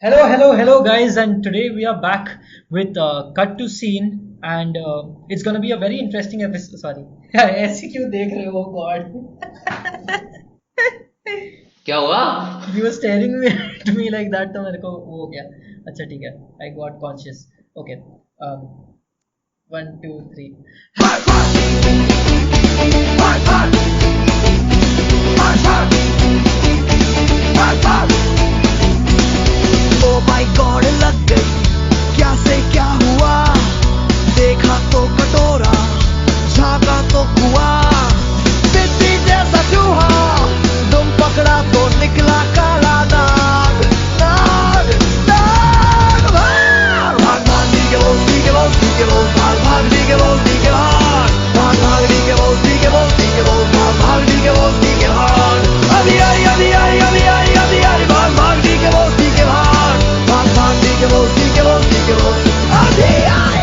Hello, guys, and today we are back with Cut to Scene, and it's gonna be a very interesting episode. Sorry, ऐसे क्यों देख रहे हो? God, क्या हुआ? you were staring me at me like that, तो मेरे को वो हो गया. अच्छा ठीक है, I got conscious. Okay, um, 1, 2, 3. Oh my God लग गई क्या से क्या हुआ देखा तो कटोरा झाका तो कुआ बिल्ली जैसा चूहा तुम पकड़ा तो निकला काला नाग नाग नाग भाग भाग भाग दी के बोल दी के बोल दी के बोल भाग भाग दी के बोल दी के भाग भाग भाग दी के बोल दी के बोल दी के बोल भाग भाग दी के बोल दी के भाग अभी आई अभी आई अभी आई अभी आई भाग भाग दी के बोल दी के भाग भाग भाग दी के बोल दी के बोल दी के बोल अभी आई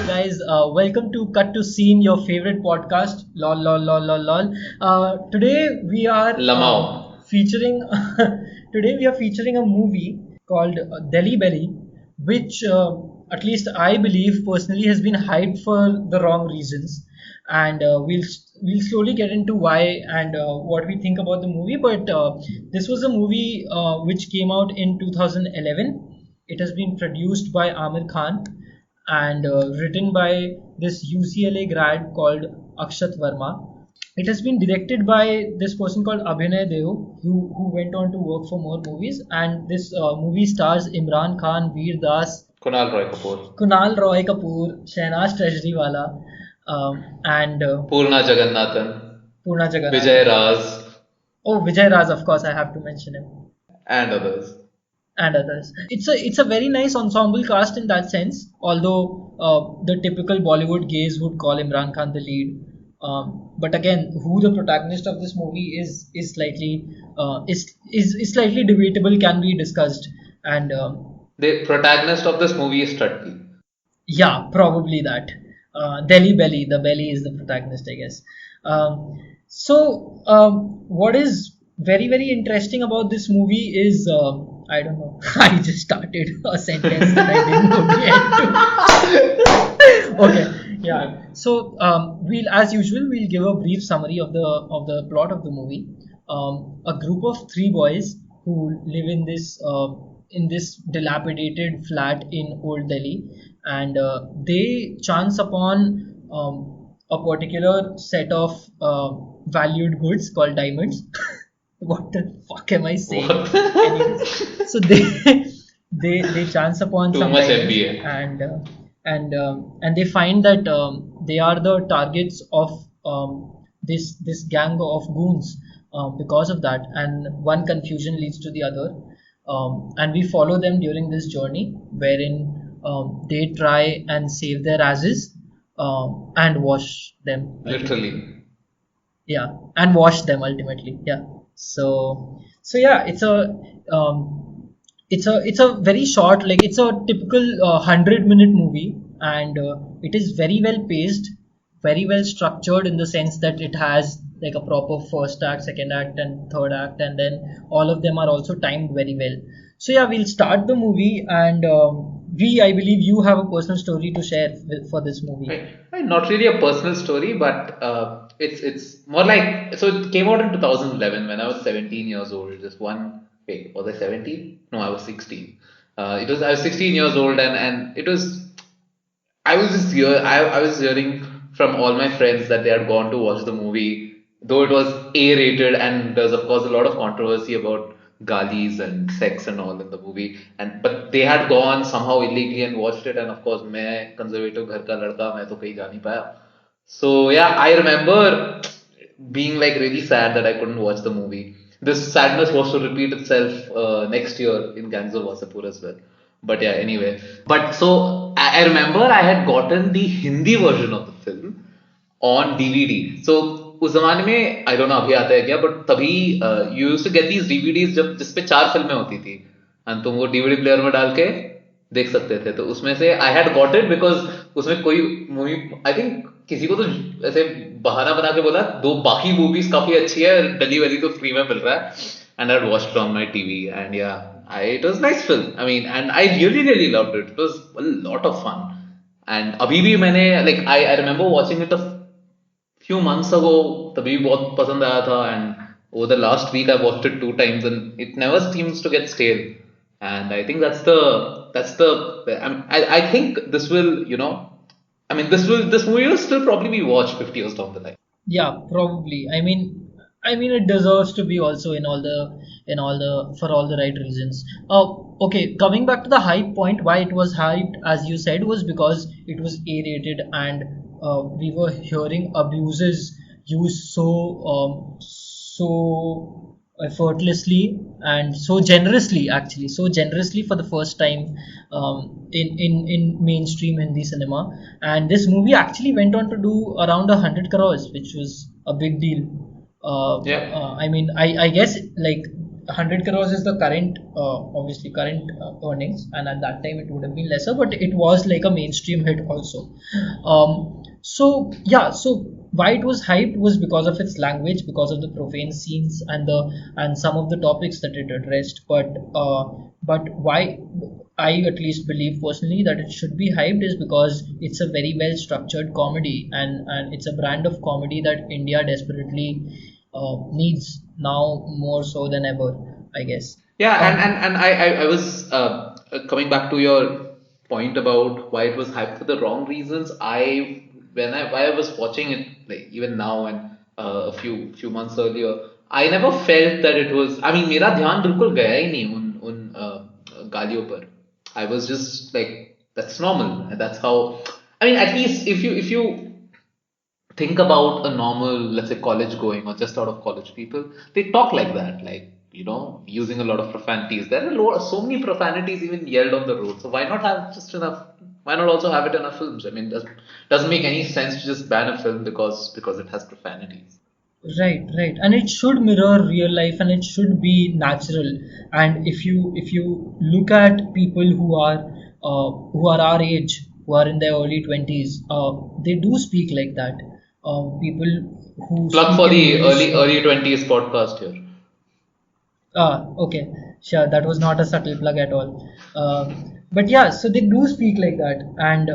Guys, welcome to Cut to Scene, your favorite podcast. Lol, lol, lol, lol, lol. Today we are Lamao. featuring. Today we are featuring a movie called Delhi Belly, which at least I believe personally has been hyped for the wrong reasons, and we'll slowly get into why and what we think about the movie. But this was a movie which came out in 2011. It has been produced by Amir Khan and written by this UCLA grad called Akshat Verma. It has been directed by this person called Abhinay Dev, who went on to work for more movies. And this movie stars Imran Khan, Veer Das, Kunal Roy Kapoor, Roy Kapoor, Shehnaz Treasurywala, and Purna Jagannathan, Purna Jagannath. Vijay Raz, Oh, Vijay Raz, of course, I have to mention him. and others. And others. It's a very nice ensemble cast in that sense. Although the typical Bollywood gaze would call Imran Khan the lead, but again, who the protagonist of this movie is slightly debatable. Can be discussed, and The protagonist of this movie is Stutty. yeah, probably that. Delhi Belly, the belly is the protagonist, I guess. What is very interesting about this movie is I don't know. I just started a sentence that I didn't know the end to. Okay, yeah. So we'll, as usual, we'll give a brief summary of the plot of the movie. A group of three boys who live in this dilapidated flat in Old Delhi, and they chance upon a particular set of valued goods called diamonds. What the fuck am I saying? What? Anyways, so they chance upon Too some much diamonds, MBA. and they find that they are the targets of this gang of goons because of that, and one confusion leads to the other, and we follow them during this journey wherein they try and save their asses and wash them Literally. and wash them ultimately. So yeah, it's a very short, like it's a typical 100-minute movie, and it is very well paced, very well structured in the sense that it has like a proper first act, second act, and third act, and then all of them are also timed very well. So yeah, we'll start the movie, and I believe you have a personal story to share for this movie. Not really a personal story, but it's more like, so it came out in 2011 when I was 17 years old. Just one, wait, was I 17? No, I was 16. I was 16 years old, and it was, I was hearing from all my friends that they had gone to watch the movie, though it was A-rated, and there's of course a lot of controversy about galis and sex and all in the movie, but they had gone somehow illegally and watched it, and of course मैं conservative घर का लड़का, मैं तो कहीं जा नहीं पाया. So yeah, I remember being like really sad that I couldn't watch the movie. This sadness was to repeat itself next year in Gangs of Wasseypur as well. But yeah, anyway. But so I remember I had gotten the Hindi version of the film on DVD. So उस जमाने में I don't know अभी आता है क्या, but तभी you used to get these DVDs जब जिसपे 4 फिल्में होती थी, एंड तुम वो डीवीडी प्लेयर में डाल के देख सकते थे. तो उसमें से I had got it because उसमें कोई मूवी, आई थिंक किसी को तो ऐसे बहाना बना के बोला दो बाकी मूवीज काफी अच्छी है, डली वली तो फ्री में मिल रहा है, and I had watched on my TV, and या it was nice film. I mean, and I really, really loved it. It was a lot of fun. And अभी भी मैंने like I remember watching it a few months ago. तभी बहुत पसंद आया था, and over the last week I watched it 2 times, and it never seems to get stale. And I think that's the I think this will, I mean, this movie will still probably be watched 50 years down the line. Yeah, probably. I mean, it deserves to be also in all the for all the right reasons. Okay, coming back to the hype point, why it was hyped, as you said, was because it was A-rated, and we were hearing abuses used so effortlessly and so generously, actually, so generously for the first time in mainstream Hindi cinema. And this movie actually went on to do around 100 crores, which was a big deal. Yeah. I mean, I guess like 100 crores is the current, obviously current earnings, and at that time it would have been lesser, but it was like a mainstream hit also. So yeah, so why it was hyped was because of its language, because of the profane scenes and some of the topics that it addressed. But why I at least believe personally that it should be hyped is because it's a very well structured comedy, and it's a brand of comedy that India desperately needs now more so than ever, I guess. Yeah, and Um, and, and I was coming back to your point about why it was hyped for the wrong reasons. While I was watching it, like even now and a few months earlier, I never felt that it was. I mean, मेरा ध्यान बिल्कुल गया ही नहीं उन गालियों पर. I was just like, that's normal, and that's how. I mean, at least if you think about a normal, let's say, college going or just out of college people, they talk like that, like, using a lot of profanities. There are so many profanities even yelled on the road. So why not have just enough? Why not also have it in our films? I mean, doesn't make any sense to just ban a film because it has profanities. Right, right, and it should mirror real life, and it should be natural. And if you look at people who are our age, who are in their early 20s, they do speak like that. People who Plug speak for in the English. early 20s podcast here. Okay, sure. That was not a subtle plug at all. But yeah, so they do speak like that, and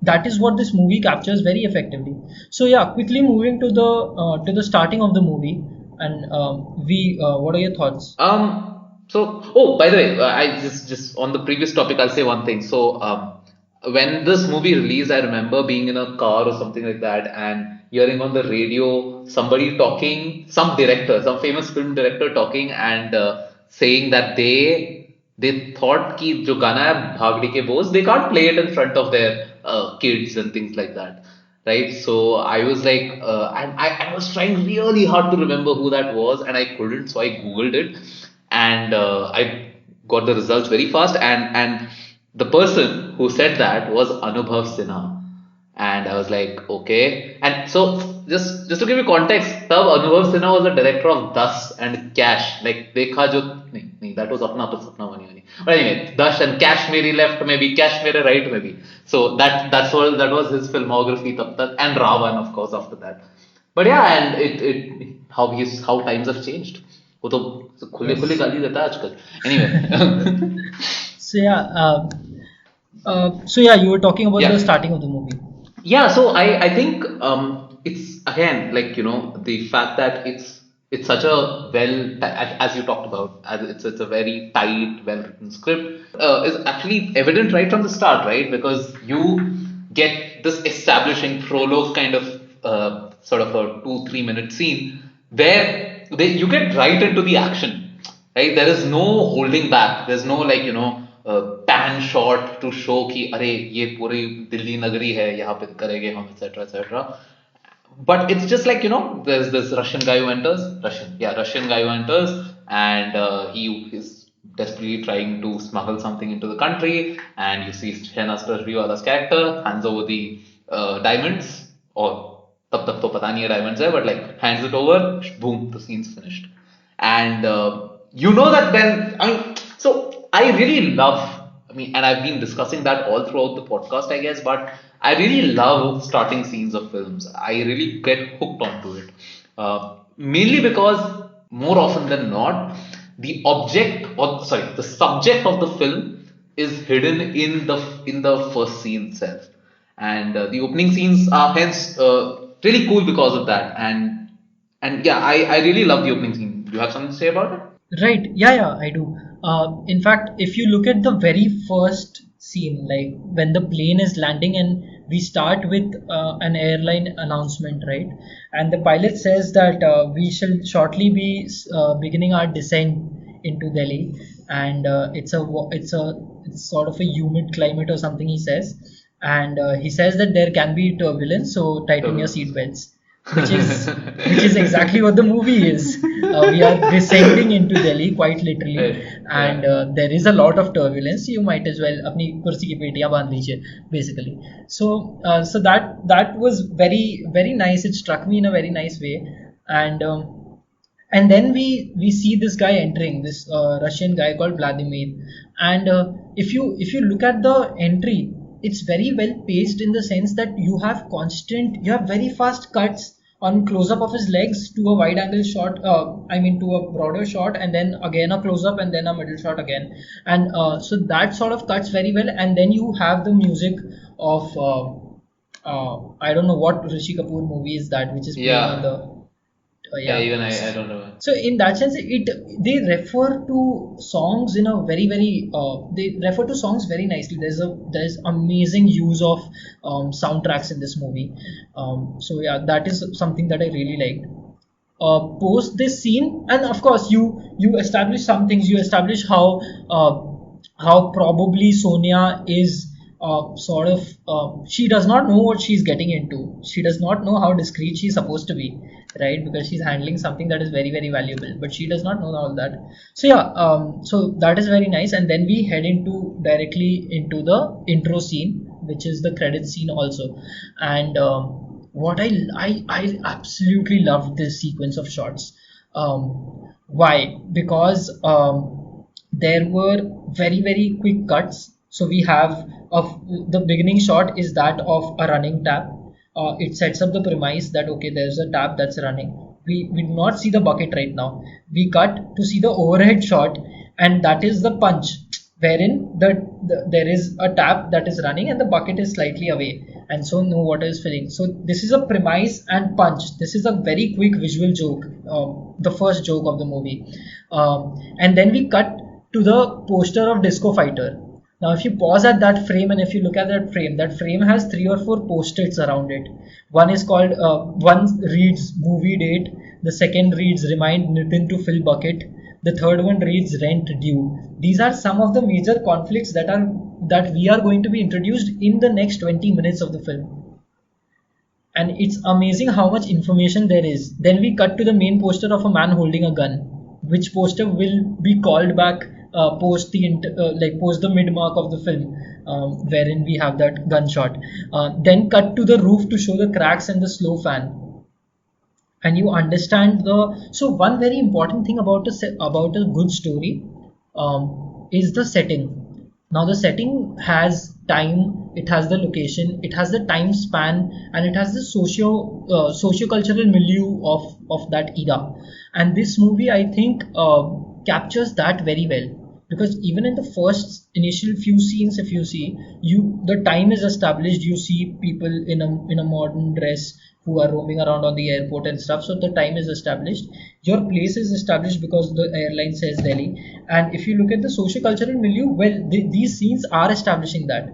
that is what this movie captures very effectively. So yeah, quickly moving to the starting of the movie, and what are your thoughts? Oh, by the way, I just on the previous topic, I'll say one thing. So, when this movie released, I remember being in a car or something like that and hearing on the radio somebody talking, some director, some famous film director talking and saying that they thought कि जो गाना है भागड़ी के बोझ, they can't play it in front of their kids and things like that, right? So I was like, I was trying really hard to remember who that was, and I couldn't, so I googled it, and I got the results very fast, and the person who said that was Anubhav Sinha, and I was like, okay. And so just to give you context, तब Anubhav Sinha was the director of Das and Cash. Like देखा जो नहीं, that was अपना तो सपना बनी वाली. But anyway, Das and Cash मेरी left maybe, Cash मेरे right maybe. So that was his filmography तब तक, and Ravan of course after that. But yeah, and it how times have changed. वो तो खुले खुले Yes. गाली देता है आजकल. Anyway. So yeah, so yeah, you were talking about the Yeah. starting of the movie. Yeah, so I think it's again like the fact that it's such a as you talked about, as it's a very tight, well written script is actually evident right from the start, right? Because you get this establishing prologue kind of sort of a 2-3 minute scene where you get right into the action, right? There is no holding back. There's no like pan shot to show कि अरे ये पूरी दिल्ली नगरी है यहाँ पे करेंगे हम etc. But it's just like there's this Russian guy who enters, Russian guy who enters, and he is desperately trying to smuggle something into the country, and you see Shehnaz Prajviwala's character hands over the diamonds, or तब तक तो पता नहीं है diamonds है, but like hands it over, boom, the scene's finished, and you know that then I mean, so I really love. I mean, and I've been discussing that all throughout the podcast, I guess, but I really love starting scenes of films. I really get hooked onto it. Mainly because more often than not, the object, or sorry, the subject of the film is hidden in the first scene itself, and the opening scenes are hence really cool because of that. And yeah, I really love the opening scene. Do you have something to say about it? Right. Yeah, yeah, I do. In fact, if you look at the very first scene, like when the plane is landing and we start with an airline announcement, right? And the pilot says that we shall shortly be beginning our descent into Delhi, and it's sort of a humid climate or something. He says, and he says that there can be turbulence, so tighten your Turbulence. seatbelts, which is exactly what the movie is. We are descending into Delhi quite literally, Right. and Yeah. there is a lot of turbulence. You might as well अपनी कुर्सी की पेटियां बांध लीजिए, basically. So that was very very nice. It struck me in a very nice way, and then we see this guy entering, this Russian guy called Vladimir, and if you look at the entry, it's very well paced in the sense that you have very fast cuts on close up of his legs to a wide angle shot, I mean to a broader shot, and then again a close up and then a middle shot again, and so that sort of cuts very well, and then you have the music of I don't know what Rishi Kapoor movie is that, which is playing on the Yeah. Yeah, yeah. even I don't know. So in that sense, they refer to songs in a very they refer to songs very nicely. There's amazing use of soundtracks in this movie. So yeah, that is something that I really liked. Post this scene, and of course you establish some things. You establish how probably Sonia is sort of she does not know what she's getting into. She does not know how discreet she's supposed to be, right? Because she's handling something that is very very valuable, but she does not know all that. So yeah, so that is very nice, and then we head into directly into the intro scene, which is the credit scene also, and what I absolutely loved this sequence of shots. Why? Because there were very very quick cuts. So we have of the beginning shot is that of a running tap. It sets up the premise that okay, there's a tap that's running. We do not see the bucket right now. We cut to see the overhead shot, and that is the punch, wherein there is a tap that is running and the bucket is slightly away, and so no water is filling. So this is a premise and punch. This is a very quick visual joke, the first joke of the movie, and then we cut to the poster of Disco Fighter. Now, if you pause at that frame and if you look at that frame has 3 or 4 post-its around it. One is called, one reads movie date, the second reads remind Nitin to fill bucket, the third one reads rent due. These are some of the major conflicts that we are going to be introduced in the next 20 minutes of the film. And it's amazing how much information there is. Then we cut to the main poster of a man holding a gun, which poster will be called back post the mid mark of the film, wherein we have that gunshot. Then cut to the roof to show the cracks and the slow fan, and you understand the. So one very important thing about a good story is the setting. Now the setting has time, it has the location, it has the time span, and it has the socio-cultural milieu of that era. And this movie, I think, captures that very well, because even in the first initial few scenes, if you see, the time is established. You see people in a modern dress who are roaming around on the airport and stuff, so the time is established. Your place is established because the airline says Delhi. And if you look at the socio-cultural milieu, well, these scenes are establishing that,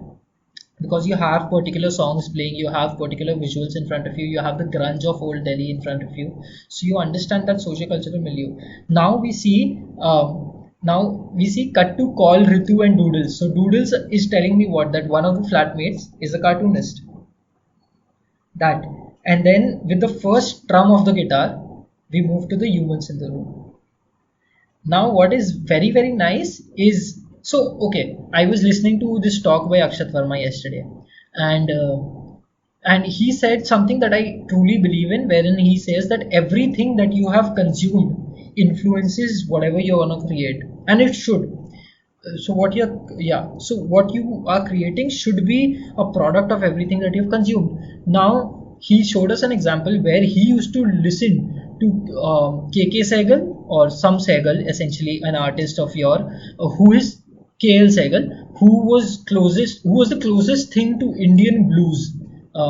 because you have particular songs playing, you have particular visuals in front of you, you have the grunge of old Delhi in front of you, so you understand that socio-cultural milieu. Now we see cut to call Ritu and Doodles. So Doodles is telling me that one of the flatmates is a cartoonist. That, and then with the first strum of the guitar, we move to the humans in the room. Now, what is very very nice is, so okay, I was listening to this talk by Akshat Verma yesterday, and he said something that I truly believe in, wherein he says that everything that you have consumed influences whatever you're gonna create, and it should. So what you are creating should be a product of everything that you've consumed. Now he showed us an example where he used to listen to KK Sehgal or some Sehgal, essentially an artist of your, who is KL Sehgal, who was the closest thing to Indian blues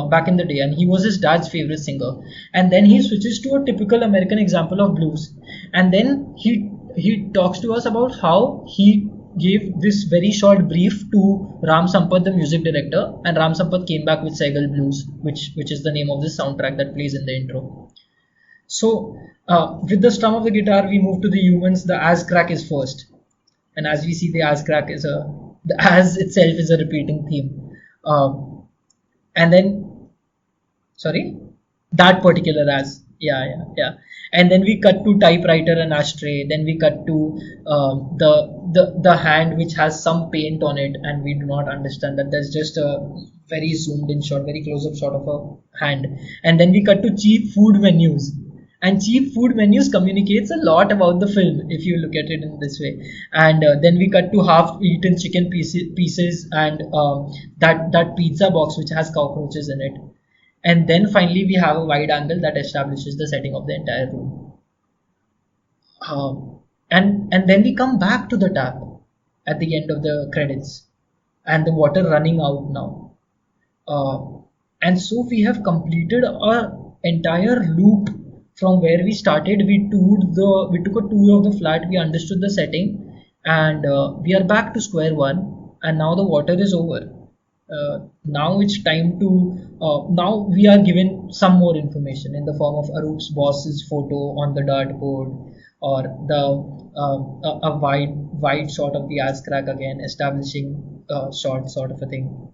back in the day, and he was his dad's favorite singer. And then he switches to a typical American example of blues, and then he talks to us about how he gave this very short brief to Ram Sampath, the music director, and Ram Sampath came back with Sehgal Blues, which is the name of this soundtrack that plays in the intro. So, with the strum of the guitar, we move to the humans. The as crack is first, and as we see, the as itself is a repeating theme. And then, sorry, that particular as, yeah. And then we cut to typewriter and ashtray. Then we cut to the hand which has some paint on it, and we do not understand that there's just a very zoomed in shot, very close up shot of a hand. And then we cut to cheap food menus, and cheap food menus communicates a lot about the film if you look at it in this way. And then we cut to half eaten chicken pieces, and that pizza box which has cockroaches in it. And then finally we have a wide angle that establishes the setting of the entire room. And then we come back to the tap at the end of the credits, and the water running out now. And so we have completed our entire loop from where we started. We took a tour of the flat, we understood the setting, and we are back to square one. And now the water is over. Now it's time to. Now we are given some more information in the form of Aroop's boss's photo on the dartboard, or a wide shot of the ass crack again, establishing shot sort of a thing.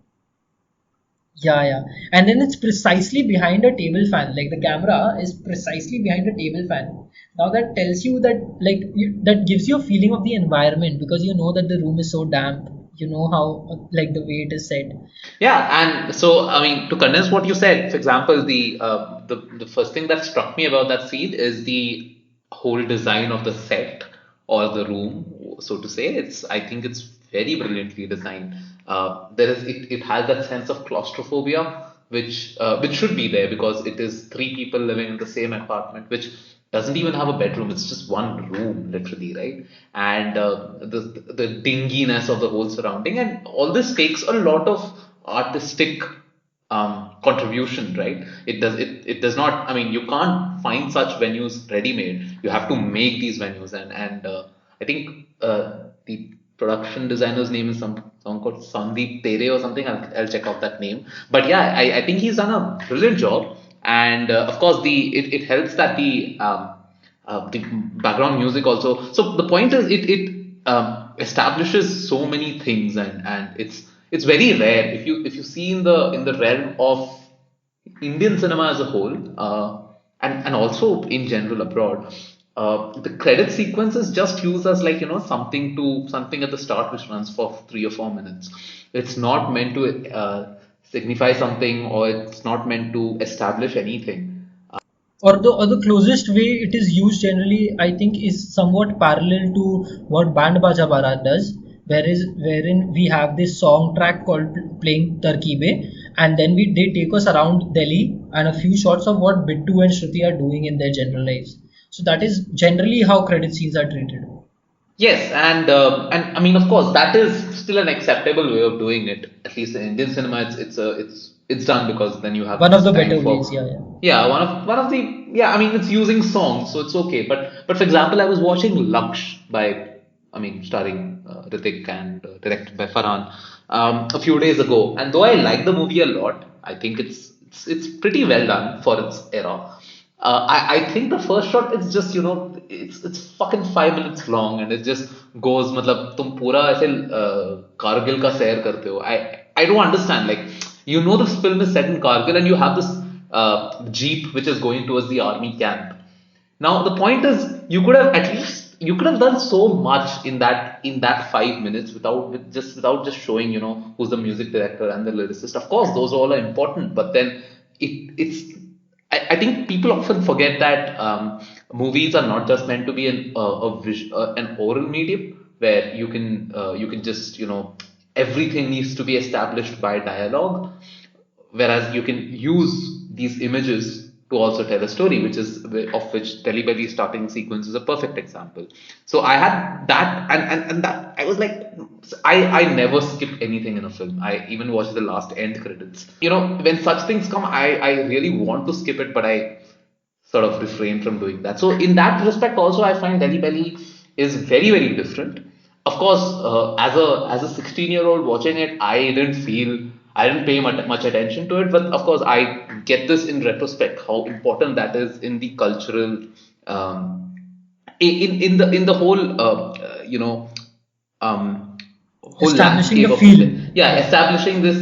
Yeah. And then it's precisely behind a table fan. Like the camera is precisely behind a table fan. Now that tells you that, that gives you a feeling of the environment, because you know that the room is so damp. You know how, like, the way it is set. Yeah, and so I mean, to condense what you said, for example, the first thing that struck me about that scene is the whole design of the set or the room, so to say. I think it's very brilliantly designed. It has that sense of claustrophobia, which should be there because it is three people living in the same apartment, which doesn't even have a bedroom. It's just one room, literally, right? And the dinginess of the whole surrounding, and all this takes a lot of artistic contribution, right? It does not. I mean, you can't find such venues ready made. You have to make these venues, and I think the production designer's name is someone called Sandeep Tere or something. I'll check out that name. But yeah, I think he's done a brilliant job. And of course, it helps that the background music also. So the point is, it establishes so many things, and it's very rare if you see in the realm of Indian cinema as a whole, and also in general abroad. The credit sequence is just used as, like, something at the start which runs for 3 or 4 minutes. It's not meant to signify something, or it's not meant to establish anything. Or the closest way it is used generally, I think, is somewhat parallel to what Band Baja Barat does, wherein we have this song track called playing Tarkibe, and then they take us around Delhi and a few shots of what Bittu and Shruti are doing in their general lives. So that is generally how credit scenes are treated. Yes, and I mean, of course, that is still an acceptable way of doing it. At least in Indian cinema, it's done because then you have One of the time better for. ways, yeah. Yeah, one of the, yeah, I mean, it's using songs, so it's okay. But for example, I was watching Laksh starring Hrithik and directed by Farhan, a few days ago. And though I like the movie a lot, I think it's pretty well done for its era. I think the first shot is just, it's fucking 5 minutes long, and it just goes, मतलब तुम पूरा ऐसे कारगिल का सैर करते हो. I don't understand, like, this film is set in Kargil, and you have this jeep which is going towards the army camp. Now the point is, you could have done so much in that 5 minutes without just showing, who's the music director and the lyricist. Of course, those all are important, but then it's I think people often forget that movies are not just meant to be an oral medium where you can just, everything needs to be established by dialogue, whereas you can use these images to also tell a story, which is of which Delhi Belly starting sequence is a perfect example. So I had that, and that I was like, I never skip anything in a film. I even watch the last end credits. You know, when such things come, I really want to skip it, but I sort of refrain from doing that. So in that respect, also I find Delhi Belly is very different. Of course, as a 16-year-old watching it, I didn't pay much attention to it. But of course, I get this in retrospect how important that is in the cultural in the whole whole Establishing landscape the of feel. India. Yeah, Yeah. establishing this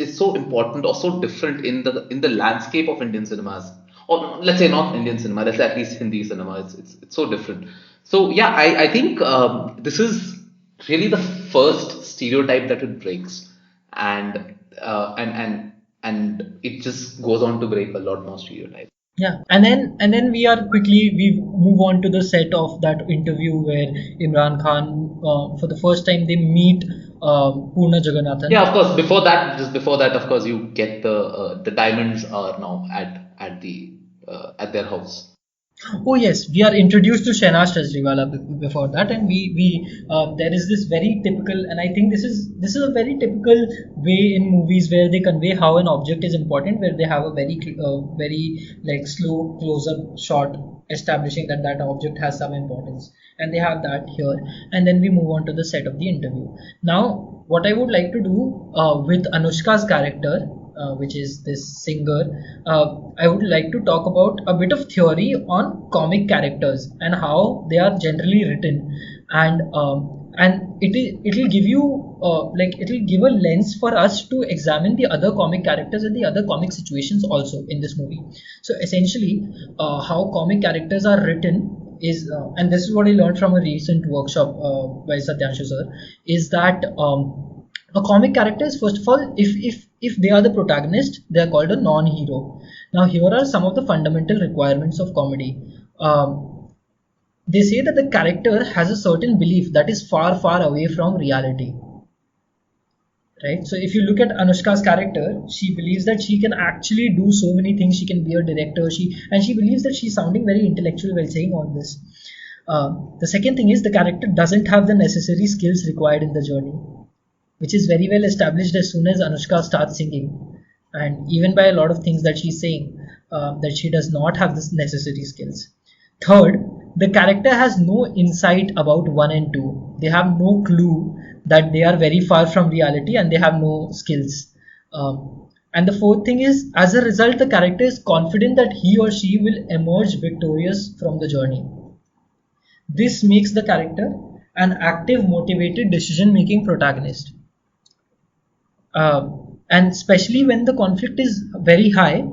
is so important or so different in the landscape of Indian cinemas, or let's say not Indian cinema, let's say at least Hindi cinema. It's so different. So yeah, I think this is really the first stereotype that it breaks, and and it just goes on to break a lot more stereotypes. Yeah, and then we move on to the set of that interview where Imran Khan, for the first time, they meet Poorna Yeah, Jagannathan. of course. Before that, just before that, of course, you get the diamonds are now at their house. Oh yes, we are introduced to Shehnaz Tajriwala before that, and we there is this very typical, and I think this is a very typical way in movies where they convey how an object is important, where they have a very like slow close-up shot establishing that that object has some importance, and they have that here, and then we move on to the set of the interview. Now, what I would like to do with Anushka's character, which is this singer, I would like to talk about a bit of theory on comic characters and how they are generally written, and it'll give you it'll give a lens for us to examine the other comic characters and the other comic situations also in this movie. So essentially, how comic characters are written is, and this is what I learned from a recent workshop by Satyanshu sir, is that a comic character is, first of all, if they are the protagonist, they are called a non-hero. Now here are some of the fundamental requirements of comedy. They say that the character has a certain belief that is far away from reality, right? So if you look at Anushka's character, she believes that she can actually do so many things. She can be a director. She believes that she's sounding very intellectual while saying all this. The second thing is, the character doesn't have the necessary skills required in the journey, which is very well established as soon as Anushka starts singing, and even by a lot of things that she's saying, that she does not have the necessary skills. Third, the character has no insight about one and two. They have no clue that they are very far from reality, and they have no skills. And the fourth thing is, as a result, the character is confident that he or she will emerge victorious from the journey. This makes the character an active, motivated, decision making protagonist. And especially when the conflict is very high,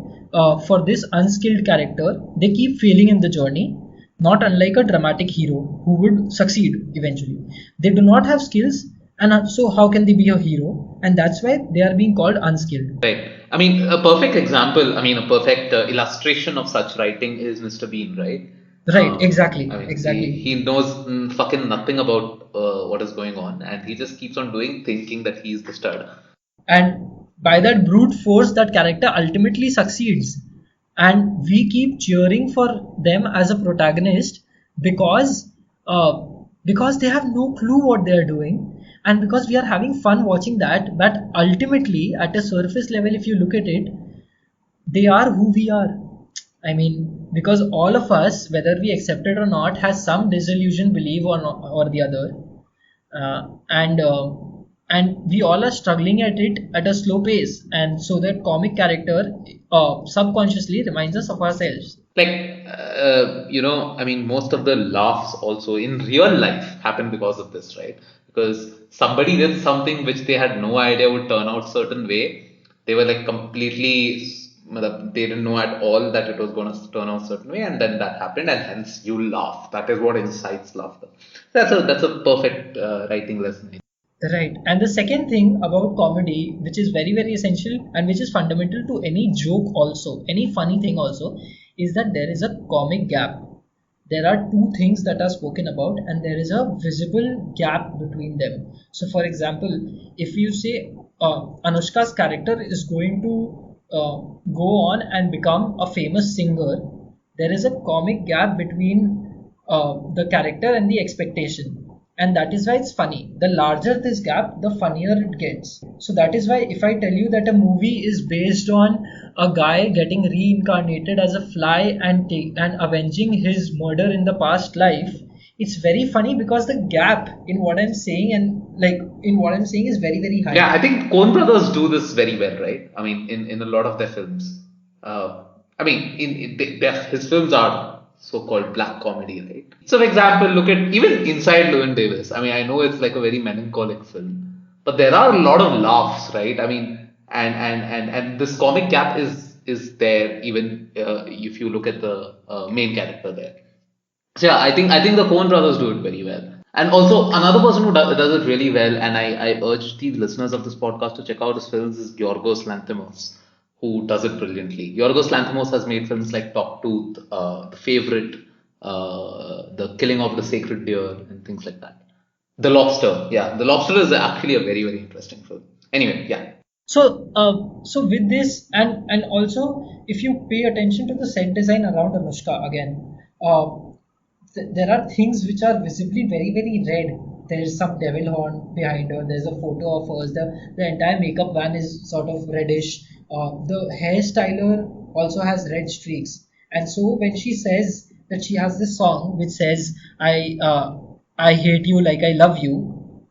for this unskilled character, they keep failing in the journey, not unlike a dramatic hero who would succeed eventually. They do not have skills, and so how can they be a hero? And that's why they are being called unskilled. Right. I mean, a perfect example. I mean, a perfect illustration of such writing is Mr. Bean, right? Right, exactly, I mean, exactly. he knows fucking nothing about what is going on, and he just keeps on doing, thinking that he's the stud. And by that brute force, that character ultimately succeeds, and we keep cheering for them as a protagonist because because they have no clue what they are doing, and because we are having fun watching that. But ultimately, at a surface level, if you look at it, they are who we are. I mean, because all of us, whether we accept it or not, has some disillusion belief or the other, and we all are struggling at it at a slow pace, and so that comic character subconsciously reminds us of ourselves. Like, I mean, most of the laughs also in real life happen because of this, right? Because somebody did something which they had no idea would turn out certain way. They were like completely, they didn't know at all that it was going to turn out certain way, and then that happened, and hence you laugh. That is what incites laughter. That's a perfect writing lesson. Right. And the second thing about comedy, which is very essential and which is fundamental to any joke also, any funny thing also, is that there is a comic gap. There are two things that are spoken about, and there is a visible gap between them. So, for example, if you say Anushka's character is going to go on and become a famous singer, there is a comic gap between the character and the expectation. And that is why it's funny. The larger this gap, the funnier it gets. So that is why if I tell you that a movie is based on a guy getting reincarnated as a fly and avenging his murder in the past life, it's very funny because the gap in what I'm saying and like in what I'm saying is very very Yeah, high. I think Coen Brothers do this very well, right? I mean, in a lot of their films. I mean, his films are so-called black comedy, right? So, for example, look at even Inside Llewyn Davis. I mean, I know it's like a very melancholic film, but there are a lot of laughs, right? I mean, and this comic gap is there even if you look at the main character there. So yeah, I think the Coen brothers do it very well. And also another person who does it really well, and I urge the listeners of this podcast to check out his films is Yorgos Lanthimos, who does it brilliantly. Yorgos Lanthimos has made films like Dogtooth, The Favorite, The Killing of the Sacred Deer, and things like that. The Lobster, yeah, The Lobster is actually a very very interesting film. Anyway, yeah. So with this and also if you pay attention to the set design around Anushka again, there are things which are visibly very very red. There's some devil horn behind her. There's a photo of hers. The entire makeup van is sort of reddish. The hairstyler also has red streaks. And so when she says that she has this song which says I hate you like I love you,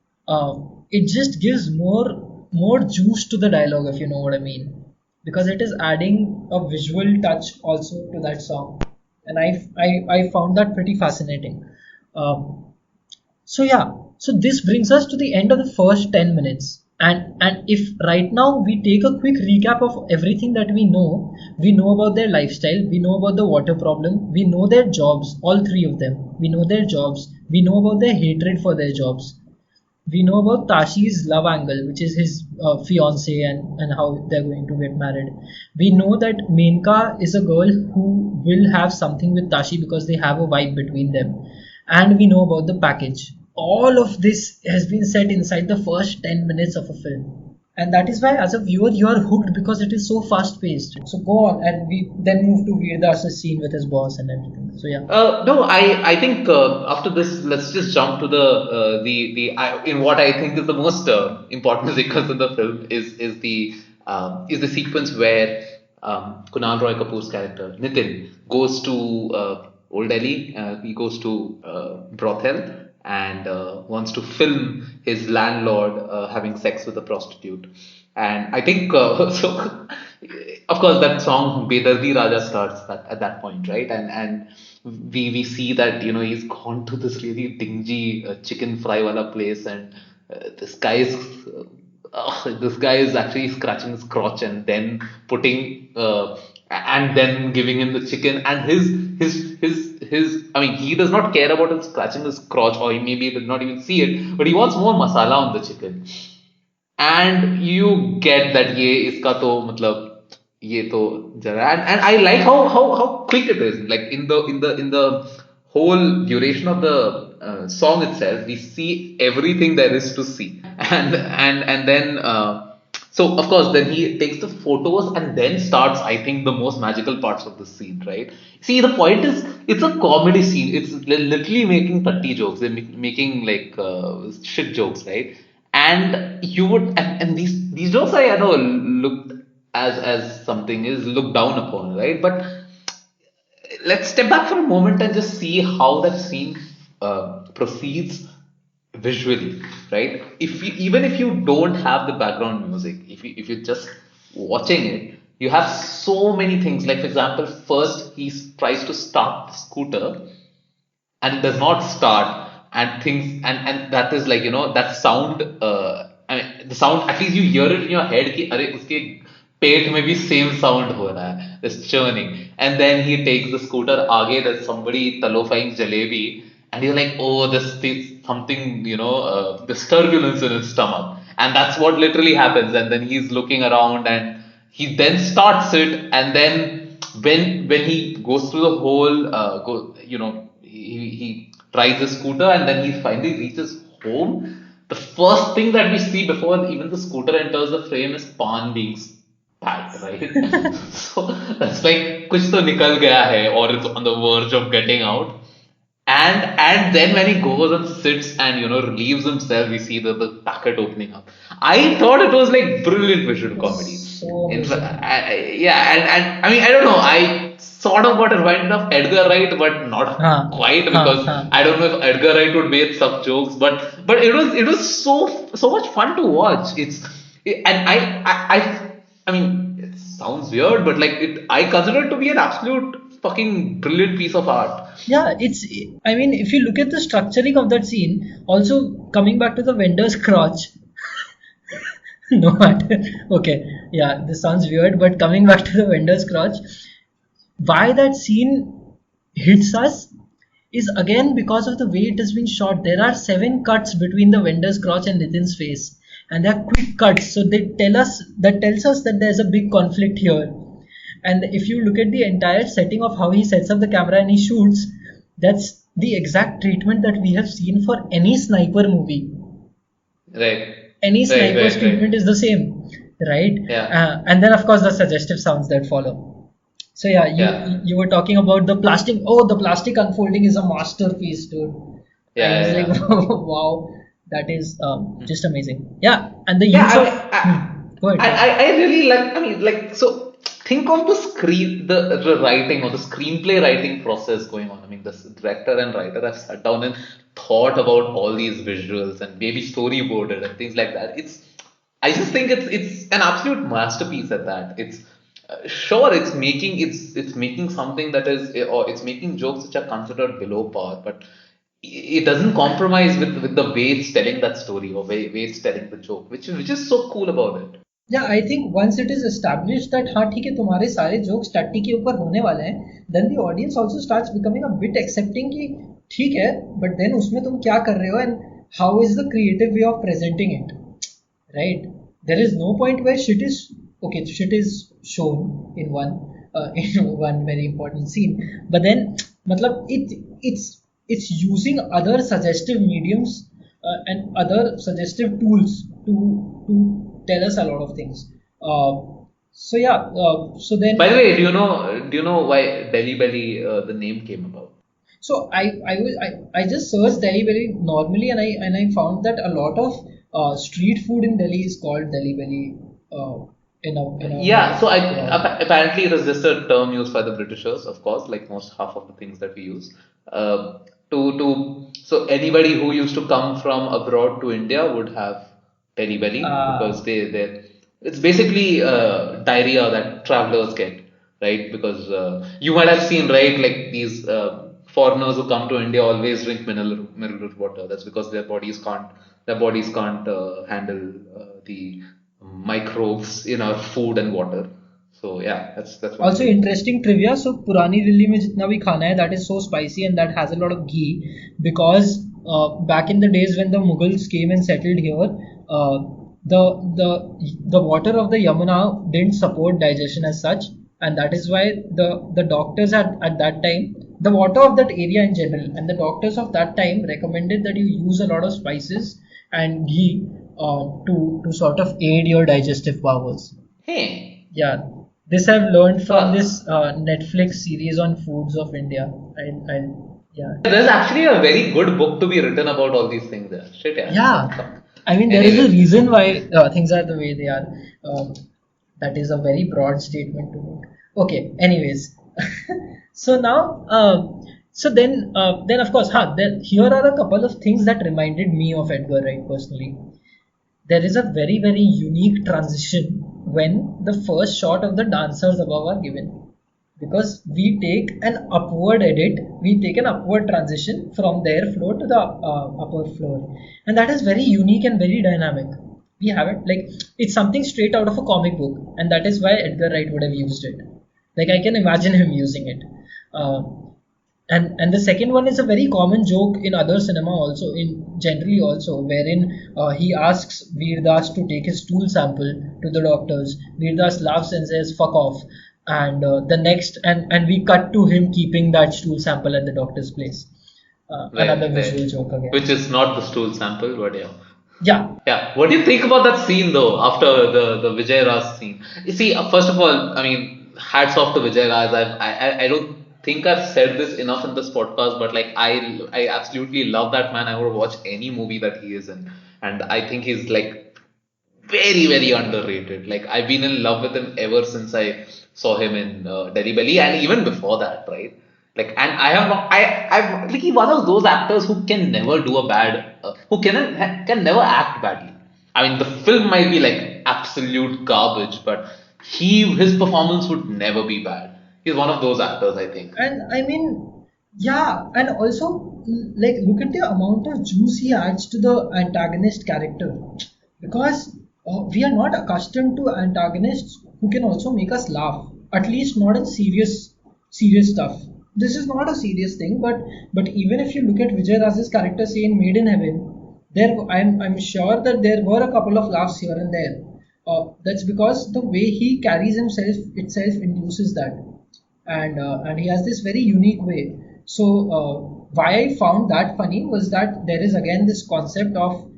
it just gives more juice to the dialogue, if you know what I mean, because it is adding a visual touch also to that song. And I found that pretty fascinating. Um, so yeah, so this brings us to the end of the first 10 minutes. And if right now we take a quick recap of everything that we know about their lifestyle, we know about the water problem, we know their jobs, all three of them. We know their jobs, we know about their hatred for their jobs. We know about Tashi's love angle, which is his fiance and how they're going to get married. We know that Menka is a girl who will have something with Tashi because they have a vibe between them. And we know about the package. All of this has been set inside the first 10 minutes of a film. And that is why, as a viewer, you are hooked because it is so fast paced. So go on, and we then move to Veerdas's scene with his boss and everything. So yeah. No, I think after this, let's just jump to in what I think is the most important sequence in the film is the sequence where Kunal Roy Kapoor's character Nitin goes to Old Delhi. He goes to brothel and wants to film his landlord having sex with a prostitute. And I think so. Of course, that song Bedardi Raja starts at that point, right? And we see that he's gone to this really dingy chicken fry wala place, and this guy is this guy is actually scratching his crotch and then putting and then giving him the chicken, and his I mean, he does not care about him scratching his crotch, or he maybe did not even see it, but he wants more masala on the chicken. And you get that ये इसका तो मतलब ये तो जरा, and I like how quick it is, like in the whole duration of the song itself we see everything there is to see. And then so of course then he takes the photos and then starts, I think, the most magical parts of the scene, right? See, the point is it's a comedy scene. It's literally making tutty jokes. They're making like shit jokes, right? And you would, and these jokes I know looked as something is looked down upon, right? But let's step back for a moment and just see how that scene proceeds visually, right? Even if you don't have the background music, if you're just watching it, you have so many things. Like for example, first he tries to start the scooter and it does not start, and things, and that is like, that sound, I mean the sound, at least you hear it in your head कि अरे उसके पेट में भी same sound हो रहा है, this churning. And then he takes the scooter आगे, there's somebody talofying jalebi, and you're like, oh, this something, this turbulence in his stomach, and that's what literally happens. And then he's looking around and he then starts it, and then when he goes through the whole he rides a scooter and then he finally reaches home. The first thing that we see before even the scooter enters the frame is Pan being that, right? So that's like कुछ तो निकल गया है or it's on the verge of getting out. And then when he goes and sits and relieves himself, we see the packet opening up. I thought it was like brilliant visual comedy. So In fact, amazing. yeah, and I mean I don't know. I sort of got reminded of Edgar Wright, but not Huh, quite huh, because huh. I don't know if Edgar Wright would make some jokes, but it was so much fun to watch. And I mean it sounds weird, but like I consider it to be an absolute fucking brilliant piece of art. Yeah, I mean, if you look at the structuring of that scene, also coming back to the vendor's crotch, no matter. Okay, yeah, this sounds weird, but coming back to the vendor's crotch, why that scene hits us is again because of the way it has been shot. There are 7 cuts between the vendor's crotch and Nitin's face, and they are quick cuts. So that tells us that there's a big conflict here. And if you look at the entire setting of how he sets up the camera and he shoots, that's the exact treatment that we have seen for any sniper movie. Right, Any right, sniper's right, right. treatment is the same, right? Yeah, And then of course the suggestive sounds that follow. So yeah, yeah, you were talking about the plastic. Oh, the plastic unfolding is a masterpiece, dude. I yeah, was like, yeah. wow, that is just amazing. Yeah, and the Yeah, use I of. mean, Go ahead. Go ahead. I really like. I mean, like, so think of the writing or the screenplay writing process going on. I mean, the director and writer have sat down and thought about all these visuals and maybe storyboarded and things like that. I just think it's an absolute masterpiece at that. Sure, it's making something that is, or it's making jokes which are considered below par, but it doesn't compromise with the way it's telling that story or way it's telling the joke, which is so cool about it. Yeah, I think once it is established that हाँ ठीक है तुम्हारे सारे jokes टट्टी के ऊपर होने वाले हैं, then the audience also starts becoming a bit accepting कि ठीक है, but then उसमें तुम क्या कर रहे हो and how is the creative way of presenting it, right? There is no point where shit is shown in one in one very important scene, but then मतलब it's using other suggestive mediums and other suggestive tools to tell us a lot of things. Uh, so yeah, so then By the way, do you know why Delhi Belly the name came about? so I just searched Delhi Belly normally and I found that a lot of street food in Delhi is called Delhi Belly in a Yeah, so yeah. apparently it is just a term used by the Britishers, of course, like most half of the things that we use. So anybody who used to come from abroad to India would have belly belly because Uh, they it's basically diarrhea that travelers get, right? Because you might have seen, right, like these foreigners who come to India always drink mineral water. That's because their bodies can't handle the microbes in our food and water. So yeah, that's one Also thing. interesting trivia. So पुरानी दिल्ली में जितना भी खाना है that is so spicy and that has a lot of ghee because back in the days when the Mughals came and settled here, uh, the the the water of the Yamuna didn't support digestion as such, and that is why the doctors at that time, the water of that area in general, and the doctors of that time recommended that you use a lot of spices and ghee to sort of aid your digestive powers. Hey, Yeah, this I've learned from uh, this Netflix series on foods of India. And yeah, there's actually a very good book to be written about all these things there. Shit, yeah. yeah. I mean, there is a Anyway, reason why things are the way they are. That is a very broad statement to make. Okay. Anyways, so now, then of course, then here are a couple of things that reminded me of Edgar Wright personally. There is a very unique transition when the first shot of the dancers above are given because we take an upward edit, we take an upward transition from their floor to the upper floor, and that is very unique and very dynamic. We have it like it's something straight out of a comic book, and that is why Edgar Wright would have used it. Like I can imagine him using it. uh, and the second one is a very common joke in other cinema also, in generally also, wherein he asks Veer Das to take his stool sample to the doctors. Veer Das laughs and says fuck off, and the next and we cut to him keeping that stool sample at the doctor's place. right, Another right. visual joke again. Which is not the stool sample, but yeah. Yeah. Yeah, what do you think about that scene though? After the Vijay Raj scene, you see, first of all, I mean, hats off to Vijay Raj. I don't think I've said this enough in this podcast, but like I absolutely love that man. I would watch any movie that he is in, and I think he's like very underrated. Like I've been in love with him ever since I saw him in Delhi Belly, and even before that, right? Like, and I have not, I'm like he's one of those actors who can never do a bad, who can never act badly. I mean, the film might be like absolute garbage, but his performance would never be bad. He's one of those actors, I think. And I mean, yeah, and also like look at the amount of juice he adds to the antagonist character, because we are not accustomed to antagonists who can also make us laugh. At least not in serious stuff. This is not a serious thing, but even if you look at Vijay Raj's character, say in Made in Heaven, I'm sure that there were a couple of laughs here and there. That's because the way he carries himself itself induces that, and he has this very unique way. So why I found that funny was that there is again this concept of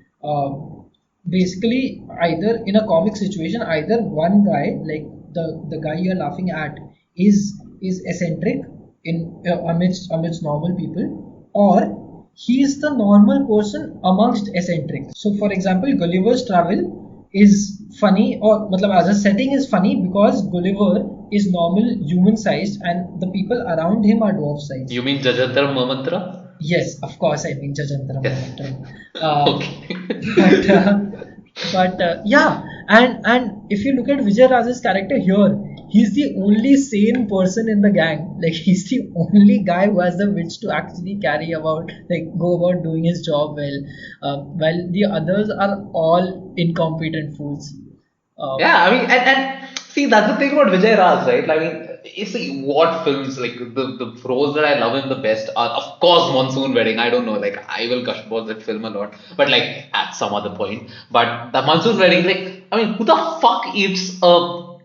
basically either in a comic situation, either one guy like the guy you're laughing at is eccentric in amidst normal people, or he is the normal person amongst eccentric. So for example, Gulliver's Travel is funny, or matlab, as a setting is funny because Gulliver is normal human sized and the people around him are dwarf sized. You mean Jajantar Mamantra? Yes, of course, I mean Jajantara Yes. Mantra. Okay. But yeah, and if you look at Vijay Raj's character here, he's the only sane person in the gang. Like he's the only guy who has the wits to actually go about doing his job well, while the others are all incompetent fools. Yeah, I mean, and see, that's the thing about Vijay Raj, right? I mean, you see, what films, like, the roles that I love him the best are, of course, Monsoon Wedding. I don't know, like, I will gush about that film a lot, but, like, at some other point. But the Monsoon Wedding, like, I mean, who the fuck eats a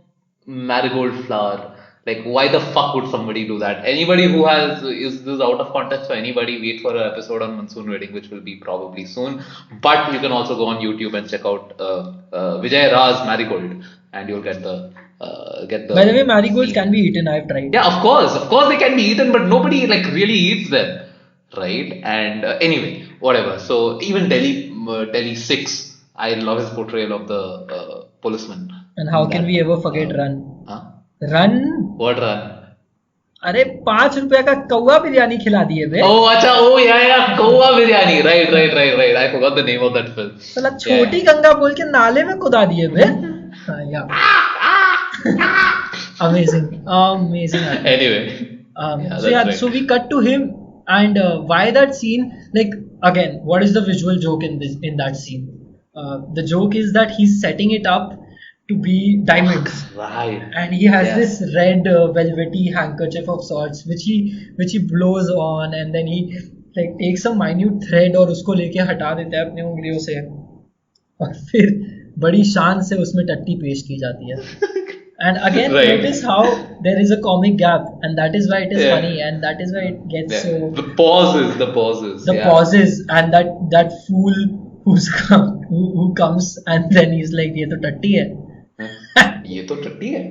marigold flower? Like, why the fuck would somebody do that? Anybody who is this out of context for anybody, wait for an episode on Monsoon Wedding, which will be probably soon. But you can also go on YouTube and check out Vijay Raj Marigold, and you'll get By the way, the marigolds scene. can be eaten. I've tried. Yeah, of course they can be eaten, but nobody like really eats them, right? And anyway, whatever. So even Delhi 6, I love his portrayal of the policeman And how in can that. we ever forget Run? Huh? Run. What run? अरे 5 रुपए का कौवा बिरयानी खिला दिए बे. Oh, acha, oh yeah, Kowa Biryani. Right. I forgot the name of that film. साला Yeah. छोटी गंगा बोल के नाले में कुदा दिए बे. हाँ, yeah. Amazing actor. Anyway, So yeah, that's right. so we cut to him, and why that scene? Like again, what is the visual joke in that scene? The joke is that he's setting it up to be diamonds, Right. and he has Yeah. this red velvety handkerchief of sorts, which he blows on, and then he like takes a minute thread और उसको लेके हटा देता है अपनी उंगलियों से, और फिर बड़ी शान से उसमें टट्टी पेश की जाती है. And again, Right. notice how there is a comic gap, and that is why it is Yeah. funny, and that is why it gets Yeah. so The pauses. the Yeah. pauses, and that fool who comes and then he's like, ये तो टट्टी है. ये तो टट्टी है.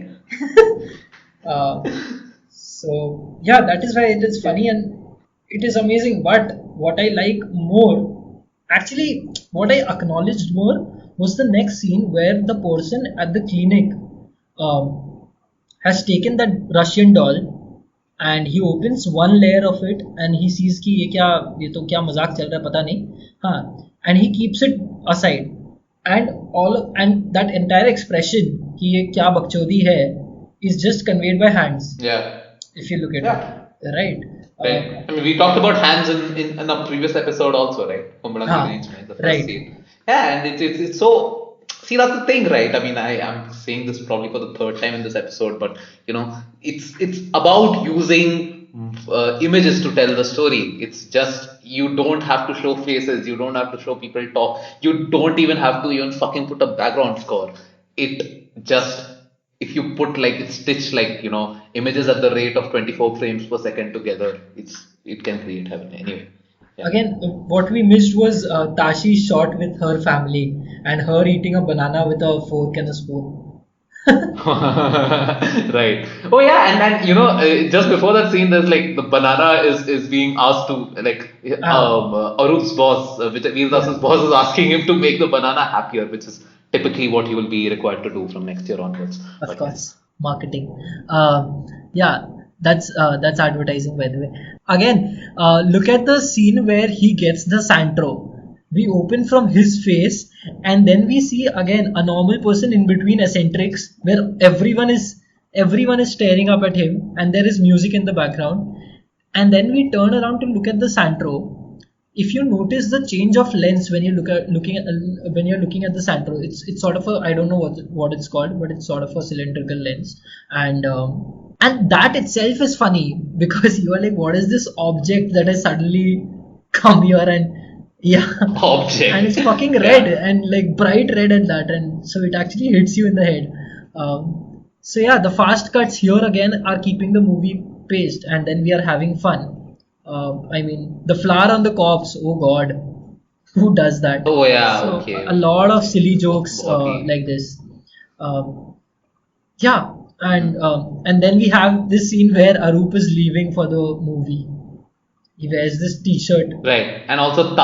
So yeah, that is why it is funny and it is amazing. But what I like more, actually, what I acknowledged more was the next scene where the person at the clinic has taken that Russian doll and he opens one layer of it and he sees कि ये तो क्या मजाक चल रहा है पता नहीं, हाँ, and he keeps it aside, and that entire expression कि ये क्या बकचोदी है is just conveyed by hands, Yeah. if you look at Yeah. it, right? Right. I mean, we talked about hands in a previous episode also, right? Kumbalan Ah, arrangement, the first right. scene. Yeah, and it's so. See, that's the thing, right? I mean, I'm saying this probably for the third time in this episode, but you know, it's about using images to tell the story. It's just you don't have to show faces, you don't have to show people talk, you don't even have to even fucking put a background score. It just if you put like it's stitched like images at the rate of 24 frames per second together, it can create heaven anyway. Yeah. Again, what we missed was Tashi shot with her family and her eating a banana with a fork and a spoon. Right. Oh yeah, and just before that scene, there's like the banana is being asked to like Arup's boss, which Yeah, Veerdas's boss is asking him to make the banana happier, which is typically what he will be required to do from next year onwards. of But yes. course, marketing. Yeah, that's advertising, by the way. Again, look at the scene where he gets the Santro. We open from his face, and then we see again a normal person in between eccentrics, where everyone is staring up at him, and there is music in the background. And then we turn around to look at the Santro. If you notice the change of lens when you looking at when you're looking at the Santro, it's sort of a, I don't know what it's called, but it's sort of a cylindrical lens, and that itself is funny because you are like, what is this object that has suddenly come here, and yeah, and Object. it's fucking red Yeah. and like bright red at that, and so it actually hits you in the head. So yeah, the fast cuts here again are keeping the movie paced, and then we are having fun. I mean, the flower on the corpse. Oh God, who does that? Oh yeah. So Okay. a lot of Okay. silly jokes Body. like this. Um, yeah, Mhm. and then we have this scene where Arup is leaving for the movie. He wears this T-shirt. Right. And also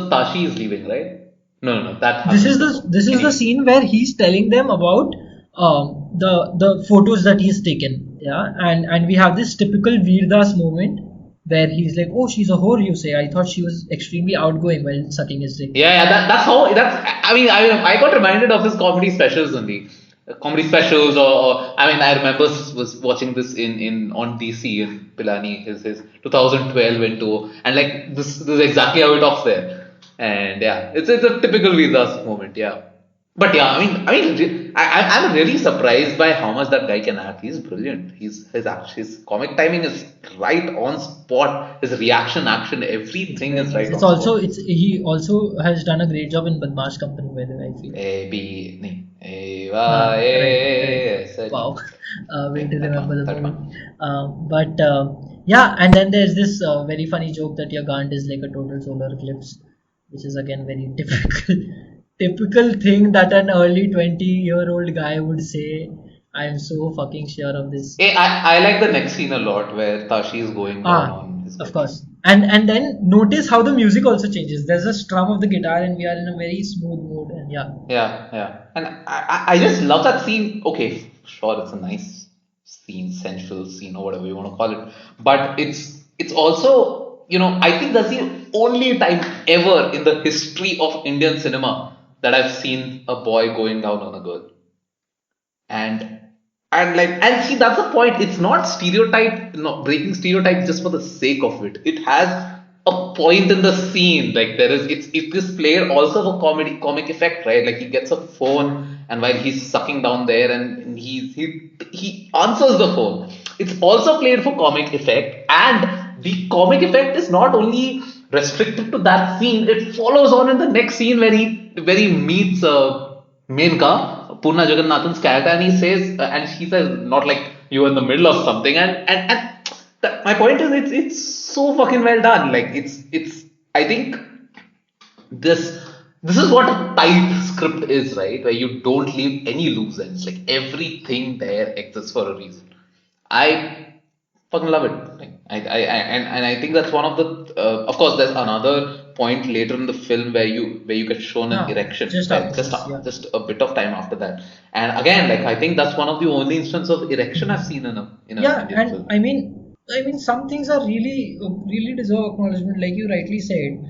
Tashi is leaving, right? No, no, no. That This happens is the before. this is the Anyway. scene where he's telling them about the photos that he's taken. Yeah, and we have this typical Veerdas moment where he's like, "Oh, she's a whore, you say? I thought she was extremely outgoing while sucking his dick." Yeah, yeah, that's how I got reminded of his comedy specials only. Comedy specials or I remember was watching this in on DC in Pilani, his 2012 into, and like this is exactly how he talks there. And yeah, it's a typical Vidas moment, yeah. But yeah, I'm really surprised by how much that guy can act. He's brilliant. His comic timing is right on spot. His reaction, action, It's everything very is nice. right on spot. It's he also has done a great job in Badmash Company, by the way, I feel. A B नहीं A Y Right. A Wow. Surgery. Way Yeah, to that remember one, the that movie. one. But yeah, and then there's this very funny joke that your Gant is like a total solar eclipse, which is again very typical, typical thing that an early 20-year-old guy would say. I'm so fucking sure of this. I like the next scene a lot where Tashi is going down Ah, on his of girlfriend. course. And then notice how the music also changes. There's a strum of the guitar, and we are in a very smooth mood. And yeah, Yeah, yeah. And I just love that scene. Okay, sure, it's a nice scene, sensual scene, or whatever you want to call it. But it's also, I think that's the only time ever in the history of Indian cinema that I've seen a boy going down on a girl. and and see, that's the point. It's not stereotype, no, breaking stereotypes just for the sake of it. It has a point in the scene. Like there is, it's this player also for comic effect, right? Like he gets a phone, and while he's sucking down there, and he answers the phone. It's also played for comic effect, and the comic effect is not only restricted to that scene. It follows on in the next scene where he meets Menka, Purna Jagannathan's character, and he says, and she says, not like you were in the middle of something, and my point is, it's so fucking well done. Like it's I think this this is what a tight script is, right? Where you don't leave any loose ends. Like everything there exists for a reason. I fucking love it. Like, and I think that's one of the. Of course, there's another point later in the film where you get shown an ah, erection, just right? after this, yeah. Just a bit of time after that. And again, like I think that's one of the only instances of erection I've seen in a Yeah, Indian and film. I mean, some things are really deserve acknowledgement, like you rightly said.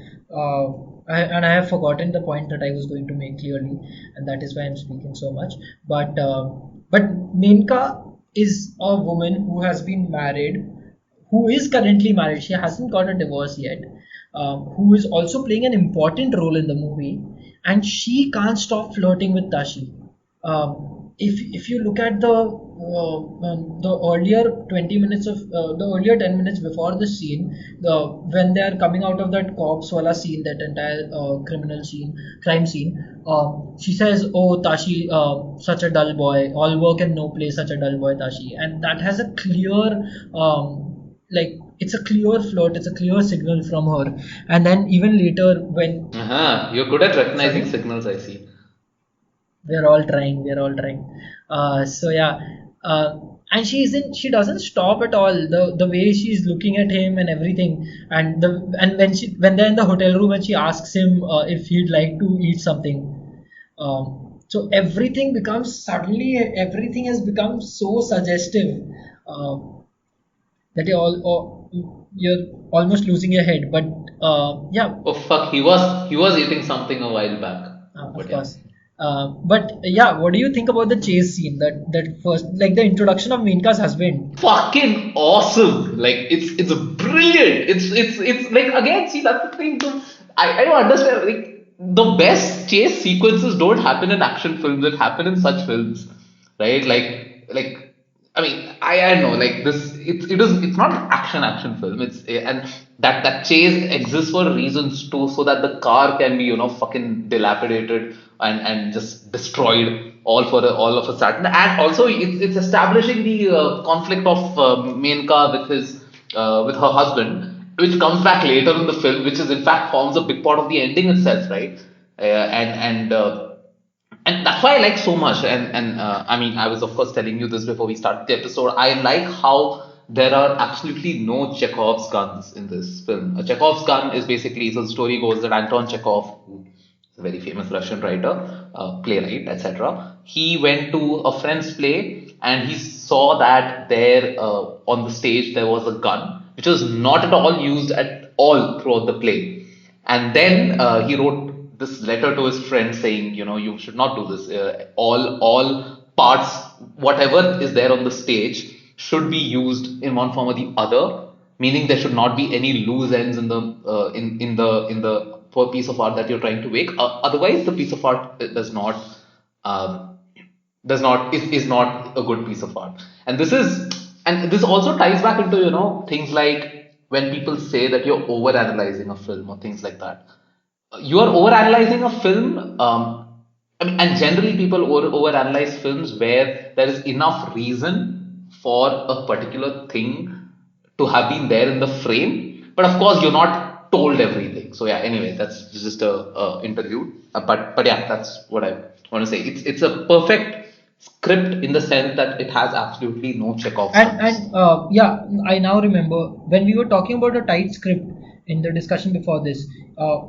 And I have forgotten the point that I was going to make clearly, and that is why I'm speaking so much. But Menka is a woman who has been married, who is currently married. She hasn't got a divorce yet. Who is also playing an important role in the movie, and she can't stop flirting with Tashi. If you look at the earlier 20 minutes of the earlier 10 minutes before the scene, the when they are coming out of that cops wala scene, that entire crime scene, she says, "Oh, Tashi, such a dull boy, all work and no play, such a dull boy, Tashi," and that has a clear like it's a clear flirt, it's a clear signal from her. And then even later when, You're good at recognizing sorry, signals, I see. we're all trying. So yeah, and she doesn't stop at all. The way she's looking at him and everything, and when they're in the hotel room and she asks him if he'd like to eat something. So everything has become so suggestive that you're almost losing your head. But yeah, Oh fuck, he was eating something a while back. of But yeah. course. But yeah, what do you think about the chase scene? That first, like the introduction of Menka's husband. Fucking awesome. Like it's brilliant. It's like, again, see, that's the thing. I don't understand, like, the best chase sequences don't happen in action films, it happen in such films. Right? Like I mean, I know, like, this, it's not an action film. It's and that chase exists for reasons too, so that the car can be, fucking dilapidated and just destroyed all of a sudden. And also it's establishing the conflict of Menka with her husband, which comes back later in the film, which is in fact forms a big part of the ending itself, right? And that's why I like so much. And I mean, I was of course telling you this before we started the episode. I like how there are absolutely no Chekhov's guns in this film. A Chekhov's gun is basically, so the story goes that Anton Chekhov, who is a very famous Russian writer, playwright, etc. He went to a friend's play and he saw that there, on the stage, there was a gun which was not at all used at all throughout the play. And then he wrote this letter to his friend saying, you should not do this. All parts, whatever is there on the stage, should be used in one form or the other. Meaning there should not be any loose ends in the piece of art that you're trying to make. Otherwise, the piece of art um, is not a good piece of art. And this also ties back into, things like when people say that you're over analyzing a film or things like that. You are over analyzing a film. I mean, and generally people over analyze films where there is enough reason for a particular thing to have been there in the frame, but of course you're not told everything. So yeah, anyway, that's just a interlude. But yeah, that's what I want to say. It's a perfect script in the sense that it has absolutely no Chekhov's guns. And yeah, I now remember when we were talking about a tight script in the discussion before this.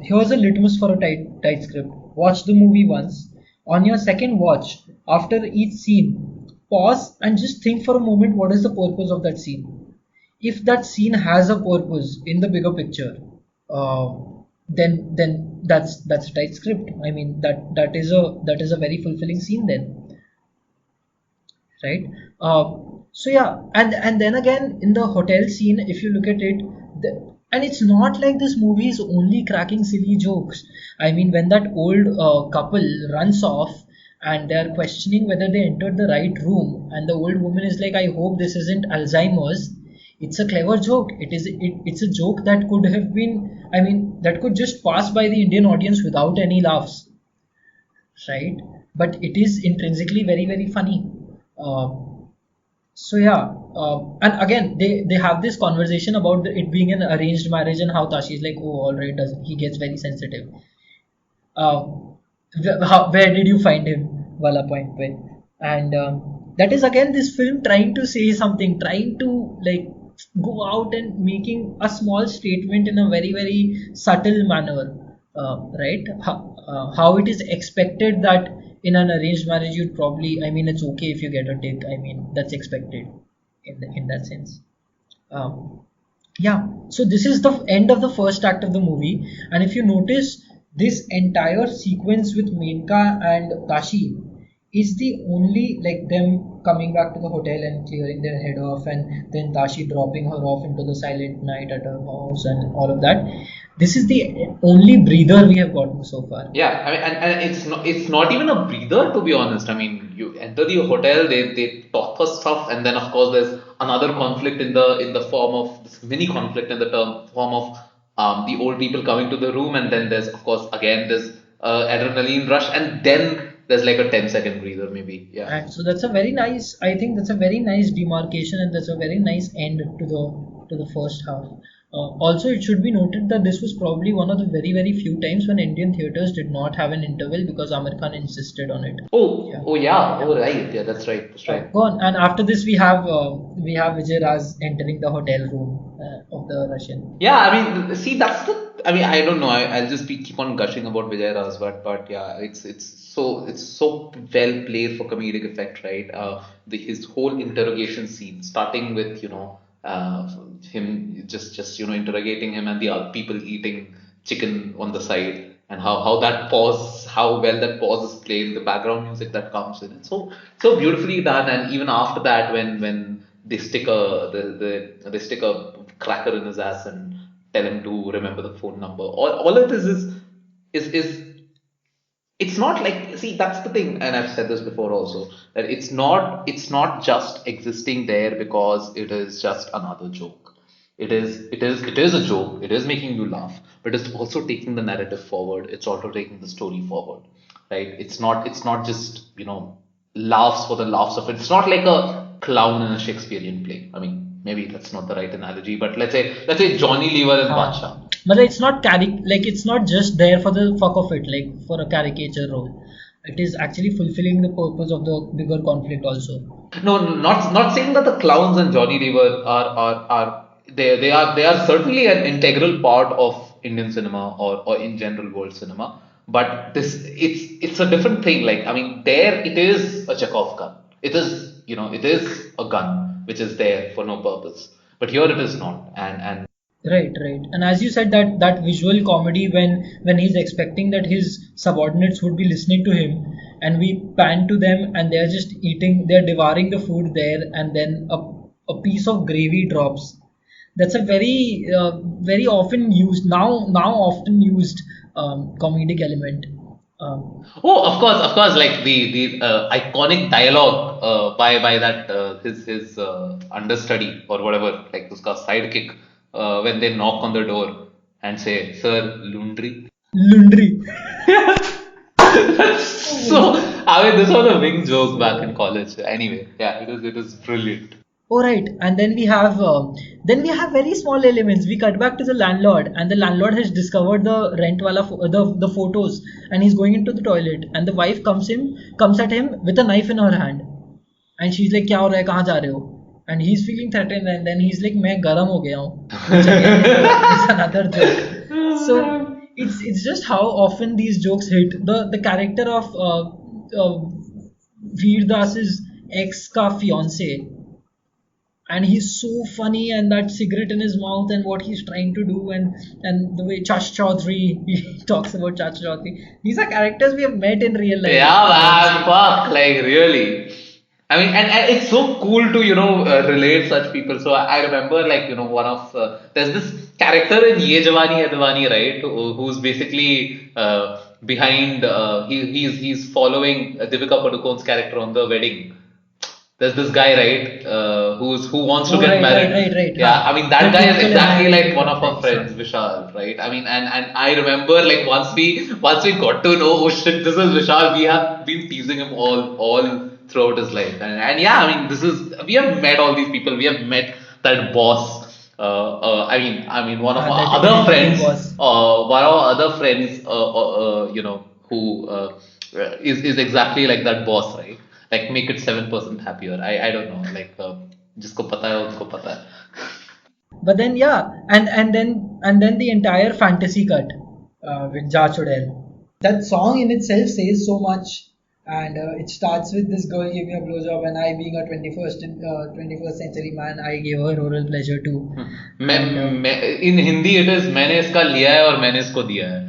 Here's a litmus for a tight script. Watch the movie once. On your second watch, after each scene, pause and just think for a moment, what is the purpose of that scene? If that scene has a purpose in the bigger picture, uh, then that's a tight script. I mean, that is a very fulfilling scene then, right? So yeah, and then again in the hotel scene, if you look at it, and it's not like this movie is only cracking silly jokes. I mean, when that old couple runs off and they're questioning whether they entered the right room, and the old woman is like, "I hope this isn't Alzheimer's." It's a clever joke. It's a joke that could have been, I mean, that could just pass by the Indian audience without any laughs, right? But it is intrinsically very, very funny. Uh, so yeah, and again they have this conversation about it being an arranged marriage and how Tashi is like, oh, all right, does he gets very sensitive. Uh, where did you find him? Wala point पे. And that is again this film trying to say something, trying to like go out and making a small statement in a very, very subtle manner, right? How it is expected that in an arranged marriage you'd probably, I mean, it's okay if you get a dick. I mean, that's expected in that sense. Um, yeah, so this is the end of the first act of the movie, and if you notice, this entire sequence with Menka and Tashi is the only, like, them coming back to the hotel and clearing their head off, and then Tashi dropping her off into the silent night at her house and all of that. This is the only breather we have gotten so far. Yeah, I mean, and it's not even a breather, to be honest. I mean, you enter the hotel, they talk for stuff, and then of course there's another conflict in the form of this mini conflict in the form of the old people coming to the room, and then there's of course again this adrenaline rush, and then there's like a 10-second breather maybe. Yeah. And so that's a very nice, I think that's a very nice demarcation, and that's a very nice end to to the first half. Also, it should be noted that this was probably one of the very, very few times when Indian theaters did not have an interval because Amir Khan insisted on it. Oh, Yeah. oh yeah, oh right, yeah, that's right, that's right. Go on. And after this, we have Vijay Raj entering the hotel room of the Russian. Yeah, I mean, see, that's the. I mean, I don't know. I'll just keep on gushing about Vijay Raj, but yeah, it's so well played for comedic effect, right? His whole interrogation scene, starting with him just interrogating him and the other people eating chicken on the side, and how well that pause is played, the background music that comes in, it's so beautifully done. And even after that, when they stick a cracker in his ass and tell him to remember the phone number. All of this is it's not like, see, that's the thing, and I've said this before also, that it's not just existing there because it is just another joke. It is a joke, it is making you laugh, but it's also taking the narrative forward, it's also taking the story forward. Right? It's not just, laughs for the laughs of it. It's not like a clown in a Shakespearean play. I mean, maybe that's not the right analogy, but let's say Johnny Lever and हाँ. Badsha. But it's not just there for the fuck of it, like for a caricature role. It is actually fulfilling the purpose of the bigger conflict also. No, not saying that the clowns and Johnny Lever are they are certainly an integral part of Indian cinema or in general world cinema. But it's a different thing. Like, I mean, there it is a Chekhov gun. It is a gun which is there for no purpose. But here it is not. And Right, right. And as you said, that visual comedy when he's expecting that his subordinates would be listening to him, and we pan to them and they're just eating, they're devouring the food there, and then a piece of gravy drops. That's a very often used now often used comedic element. oh, of course, like the iconic dialogue by that his understudy or whatever, like uska sidekick, when they knock on the door and say, "Sir, laundry." Laundry. So, I mean, this was a wing joke back in college. Anyway, yeah, it is brilliant. Oh right, and then we have very small elements. We cut back to the landlord, and the landlord has discovered the rent wala the photos, and he's going into the toilet, and the wife comes at him with a knife in her hand, and she's like, क्या हो रहा है, कहाँ जा रहे हो? And he's feeling threatened, and then he's like, मैं गरम हो गया हूँ. Which again is another joke. So it's just how often these jokes hit. The character of Veer Das's ex ka fiance, and he's so funny, and that cigarette in his mouth and what he's trying to do, and the way Chash Chaudhary he talks about Chacha Chaudhary. These are characters we have met in real life. Yeah, man, fuck, like really. I mean, and it's so cool to relate such people. So I remember, like, one of there's this character in Ye Jawani Hai Diwani, right? Who's basically behind he's following Deepika Padukone's character on the wedding. There's this guy, right, who wants to Oh get right, married. right, right, right. Yeah, I हाँ. mean, that The guy is political exactly analysis like one of our things. friends, Vishal, right? I mean, and I remember, like, once we got to know, oh shit, this is Vishal. We have been teasing him all throughout his life, and yeah, I mean, we have met all these people. We have met that boss. I mean, one of हाँ, our that other irritating friends, boss. who is exactly like that boss, right? Like, make it 7% happier. I don't know, like, जिसको पता है उनको पता है. But then yeah, and then the entire fantasy cut with Ja Chodel. That song in itself says so much, and it starts with this girl gave me a blowjob, and I, being a 21st century man, I gave her oral pleasure too. In Hindi it is मैंने इसका लिया है और मैंने इसको दिया है.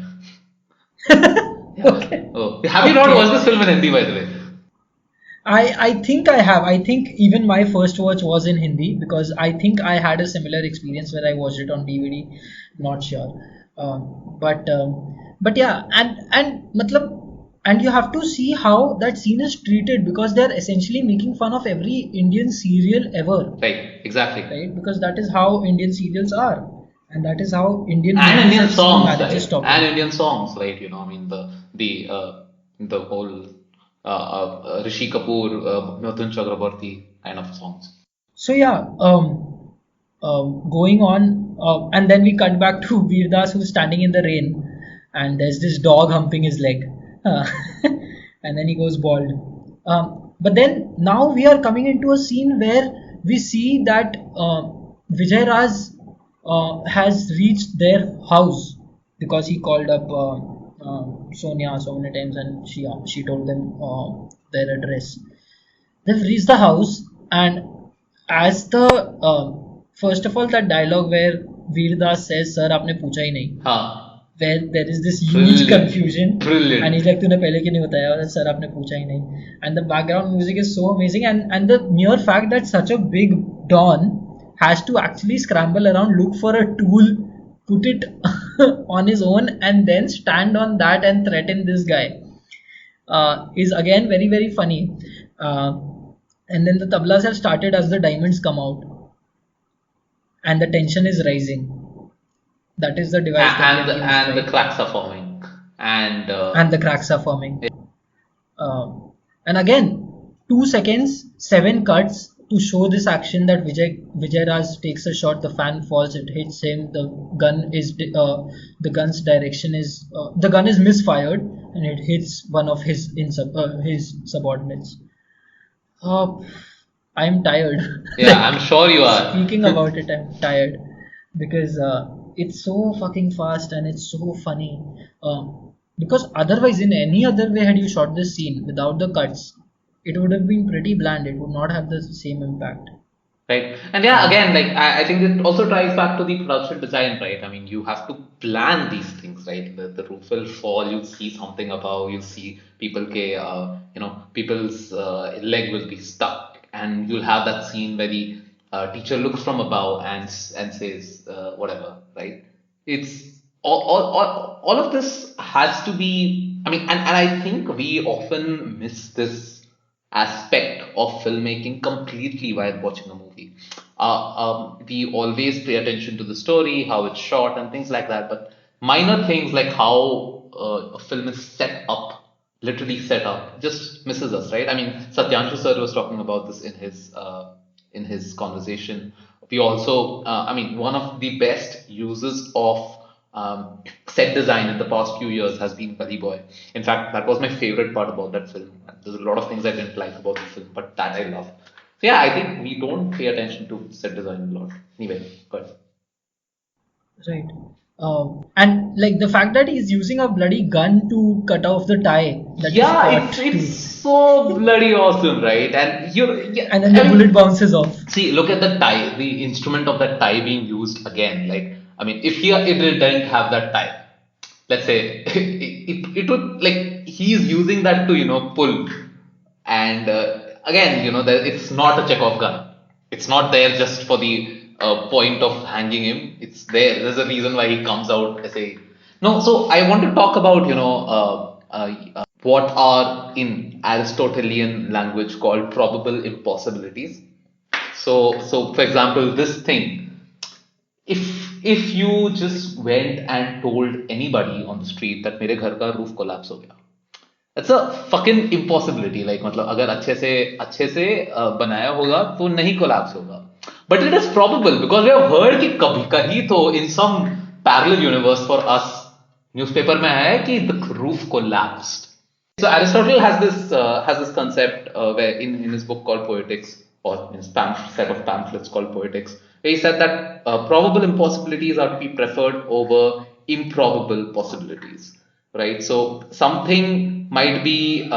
Okay. Oh, have you not Okay. watched this film in Hindi, by the way? I think I have. I think even my first watch was in Hindi because I think I had a similar experience where I watched it on DVD. Not sure, but yeah, and matlab, and you have to see how that scene is treated because they're essentially making fun of every Indian serial ever, Right, exactly. right? Because that is how Indian serials are, and that is how Indian And movies Indian have seen songs, manages right? topic. And Indian songs, right? I mean, the whole Rishi Kapoor, Mithun Chakraborty kind of songs. So yeah, going on, and then we cut back to Veerdas who's standing in the rain, and there's this dog humping his leg, uh, and then he goes bald. But then now we are coming into a scene where we see that Vijay Raj has reached their house because he called up Sonia so many times, and she told them their address. They've reached the house, and as the first of all, that dialogue where Veerdas says, "Sir, आपने पूछा ही नहीं," हाँ. where there is this huge Brilliant. confusion, Brilliant. and he's like, "तूने पहले क्यों नहीं बताया?" और सर आपने पूछा ही नहीं. And the background music is so amazing, and the mere fact that such a big Don has to actually scramble around, look for a tool, put it on his own, and then stand on that and threaten this guy is again very very funny. And then the tablas have started as the diamonds come out, and the tension is rising. That is the device that And they have used, and the right? cracks are forming. And the cracks are forming. And again, 2 seconds, 7 cuts to show this action that Vijay Raj takes a shot, the fan falls, it hits him, the gun's direction is the gun is misfired, and it hits one of his subordinates. Uh, I'm tired. Yeah, I'm sure you are. Speaking about it, I'm tired because it's so fucking fast and it's so funny. Because otherwise, in any other way, had you shot this scene without the cuts, it would have been pretty bland. It would not have the same impact. Right. And yeah, again, like I think it also ties back to the production design, right? I mean, you have to plan these things, right? The roof will fall, you'll see something above, you'll see people's leg will be stuck, and you'll have that scene where the teacher looks from above and says whatever, right? It's all of this has to be, I mean, and I think we often miss this aspect of filmmaking completely while watching a movie. We always pay attention to the story, how it's shot, and things like that. But minor things like how a film is set up, literally set up, just misses us, right? I mean, Satyanshu sir was talking about this in his conversation. We also, I mean, one of the best uses of set design in the past few years has been Gully Boy. In fact, that was my favorite part about that film. There's a lot of things I didn't like about the film, but that I love. So yeah, I think we don't pay attention to set design a lot. Anyway, but Right. And like the fact that he's using a bloody gun to cut off the tie that is yeah, caught it's too. so bloody awesome, right? And yeah, And then I the mean, bullet bounces off. see, look at the tie, the instrument of that tie being used again. Like, I mean, if here it didn't have that tie, let's say it would like he's using that to pull, and again it's not a Chekhov gun. It's not there just for the point of hanging him. It's there. There's a reason why he comes out as a no. So I want to talk about what are in Aristotelian language called probable impossibilities. So for example, this thing, if you just went and told anybody on the street that मेरे घर का roof collapse हो गया, it's a fucking impossibility. Like मतलब अगर अच्छे से बनाया होगा तो नहीं collapse होगा. But it is probable because we have heard कि कभी कहीं तो in some parallel universe for us newspaper में है कि the roof collapsed. So Aristotle has this concept where in his book called Poetics, or in his set of pamphlets called Poetics, where he said that probable impossibilities are to be preferred over improbable possibilities, right? So something might be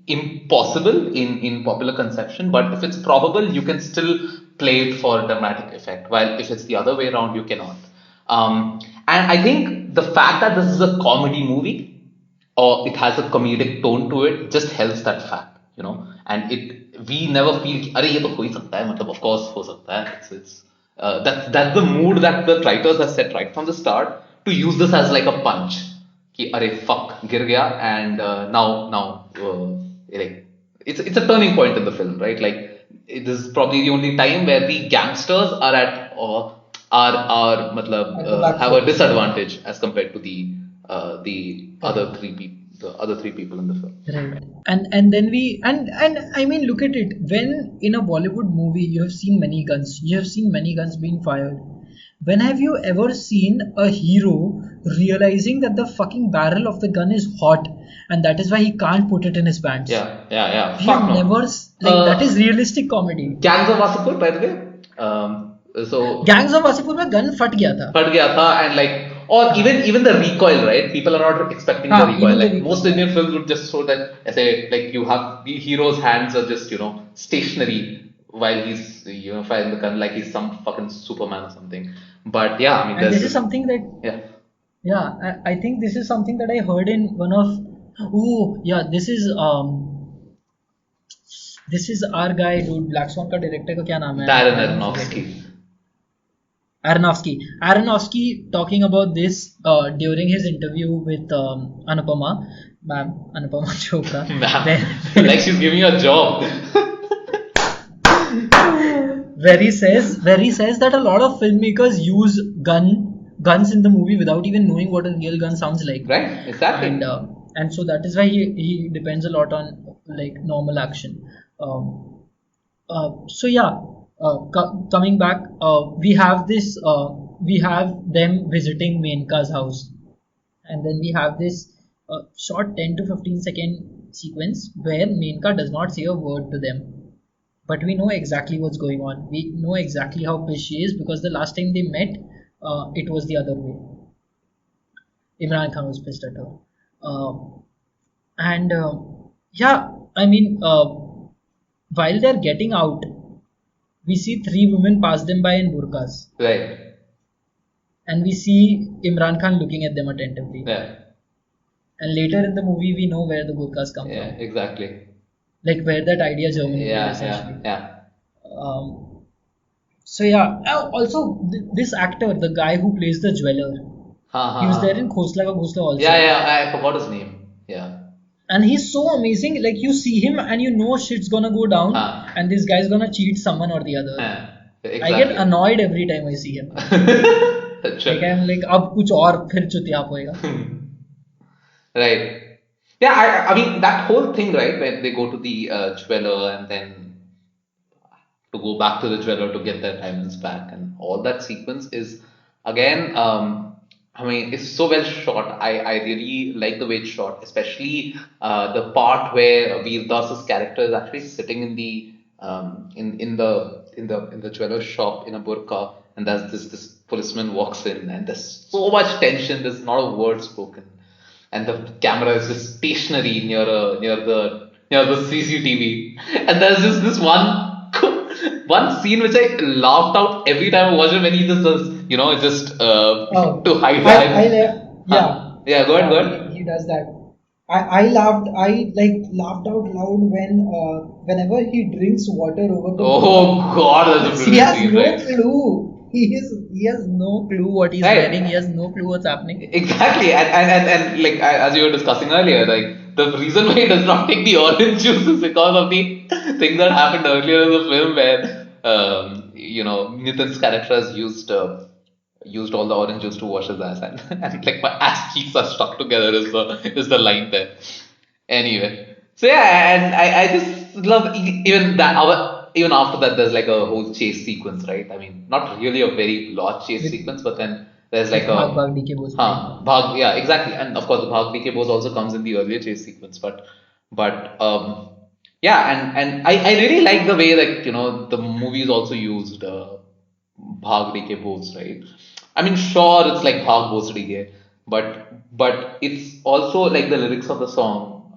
impossible in popular conception, but if it's probable, you can still play it for dramatic effect. While if it's the other way around, you cannot. And I think the fact that this is a comedy movie or it has a comedic tone to it just helps that fact, and we never feel कि अरे ये तो हो ही सकता है, मतलब of course हो सकता है. That's the mood that the writers have set right from the start to use this as like a punch कि अरे fuck गिर गया, and now like it's a turning point in the film, right? Like this is probably the only time where the gangsters are at are At the back have a foot. disadvantage as compared to the other three the other three people in the film. Right. And then we and I mean, look at it. When in a Bollywood movie you have seen many guns, you have seen many guns being fired. When have you ever seen a hero realizing that the fucking barrel of the gun is hot and that is why he can't put it in his pants? Yeah. We Fuck have no. never that is realistic comedy. Gangs of Wasseypur, by the way. So Gangs of Wasseypur में gun फट गया था. फट गया था, and like, or even the recoil, right? People are not expecting the हाँ, recoil. even the Like recoil. most Indian films would just show that as a, like, you have the hero's hands are just stationary while he's firing the gun like he's some fucking Superman or something. But yeah, I mean, And there's this is something that yeah. I think this is something that I heard in one of this is our guy, dude. Black Swan का director का क्या नाम है? Darren I'm Aronofsky. forgetting. Aronofsky talking about this during his interview with Anupama Chopra. Man, like she's giving you a job. where he says that a lot of filmmakers use guns in the movie without even knowing what a real gun sounds like. Right? Exactly. And so that is why he depends a lot on like normal action. So yeah, coming back, we have them visiting Menka's house, and then we have this short 10 to 15-second sequence where Menka does not say a word to them. But we know exactly what's going on. We know exactly how pissed she is because the last time they met, it was the other way. Imran Khan was pissed at her. Yeah, I mean, while they're getting out, we see three women pass them by in burqas. Right. And we see Imran Khan looking at them attentively. Yeah. And later in the movie, we know where the burqas come Yeah. from. Exactly. Like where that idea germinated, Yeah. essentially. Yeah. So yeah, also this actor, the guy who plays the jeweler, he was there in Khosla Ka Ghosla also. Yeah. I forgot his name. Yeah. And he's so amazing. Like you see him and you know shit's gonna go down, and this guy's gonna cheat someone or the other. Yeah. Exactly. I get annoyed every time I see him. Like I'm like, अब कुछ और फिर चुतियाप होएगा. Right. Yeah, I mean, that whole thing, right, when they go to the jeweler and then to go back to the jeweler to get their diamonds back, and all that sequence is, again, I mean, it's so well shot. I really like the way it's shot, especially the part where Veer Das's character is actually sitting in the in the jeweler shop in a burqa, and there's this policeman walks in, and there's so much tension. There's not a word spoken, and the camera is just stationary near the CCTV, and there's just this one scene which I laughed out every time I watch it when he just does, to hide. Yeah, go ahead. He does that. I laughed out loud whenever he drinks water over the. Oh God, that's a He has brilliant no scene, right? clue. He has no clue what he's Right. wearing. He has no clue what's happening. Exactly, and like as you were discussing earlier, like the reason why he does not take the orange juice is because of the thing that happened earlier in the film where Nitin's character has used all the orange juice to wash his ass, and like my ass cheeks are stuck together is the line there. Anyway, so yeah, and I just love even that. Even after that, there's like a whole chase sequence, right? I mean, not really a very large chase sequence, but then there's like Bhag Bhag DK Bose. Bhag, yeah, exactly, and of course the Bhag DK Bose also comes in the earlier chase sequence, but yeah, and I really like the way that the movies also used Bhag DK Bose, right? I mean, sure, it's like Bhag Bose DK, but it's also like the lyrics of the song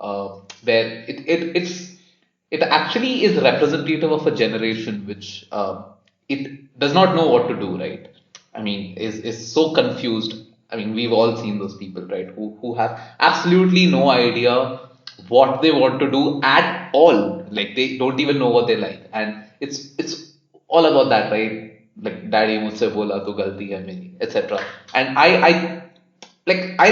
where it actually is representative of a generation which it does not know what to do, right? I mean, is so confused. I mean, we've all seen those people, right? Who have absolutely no idea what they want to do at all. Like they don't even know what they like, and it's all about that, right? Like Daddy mujhse bola to galti hai meri, etc. And I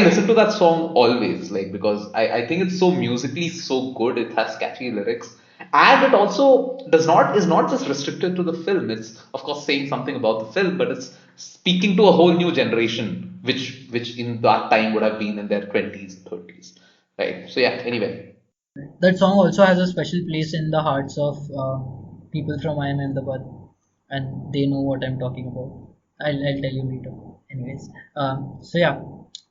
listen to that song always, like because I think it's so musically so good. It has catchy lyrics, and it also is not just restricted to the film. It's of course saying something about the film, but it's speaking to a whole new generation, which in that time would have been in their 20s, 30s. right? So yeah, anyway. That song also has a special place in the hearts of people from I Am Ahmedabad, and they know what I'm talking about. I'll tell you later. Anyways, so yeah,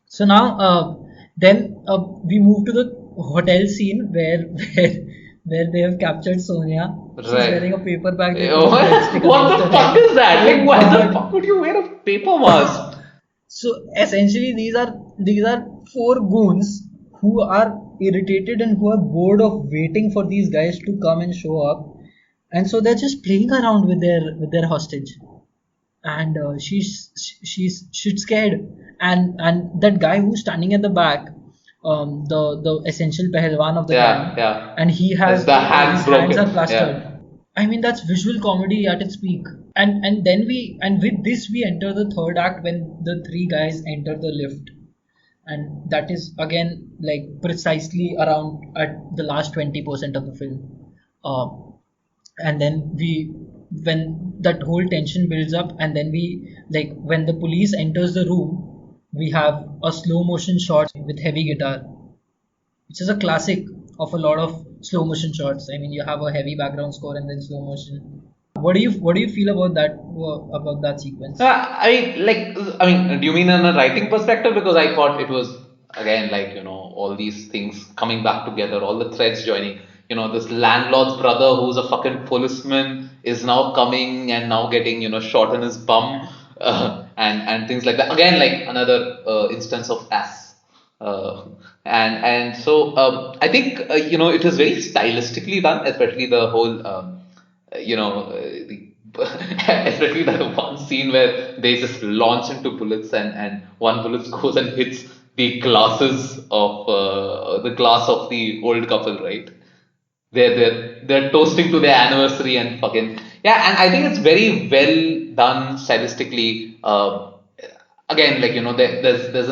so now then we move to the hotel scene where where they have captured Sonia. She's wearing a Right. paper bag. They put a red stick What against the her fuck head. is that? Like, Oh why the fuck God! would you wear a paper mask? So essentially, these are four goons who are irritated and who are bored of waiting for these guys to come and show up, and so they're just playing around with their hostage. And she's shit scared, and that guy who's standing at the back, the essential pehelwan of the Yeah, gang, yeah. and he has The hands his hands are broken. plastered. Yeah. I mean, that's visual comedy at its peak. And then and with this we enter the third act when the three guys enter the lift, and that is again like precisely around at the last 20% of the film. uh, and then when that whole tension builds up, and then we, like, when the police enters the room, we have a slow motion shot with heavy guitar, which is a classic of a lot of slow motion shots. I mean, you have a heavy background score and then slow motion. What do you feel about that sequence? Do you mean in a writing perspective? Because I thought it was again like all these things coming back together, all the threads joining. This landlord's brother, who's a fucking policeman, is now coming and now getting shot in his bum, and things like that. Again, like another instance of ass. Uh, and so I think it is very stylistically done, especially the whole the especially that one scene where they just launch into bullets, and one bullet goes and hits the glass of the old couple, right? They're toasting to their anniversary and fucking yeah, and I think it's very well done stylistically. Again, like there's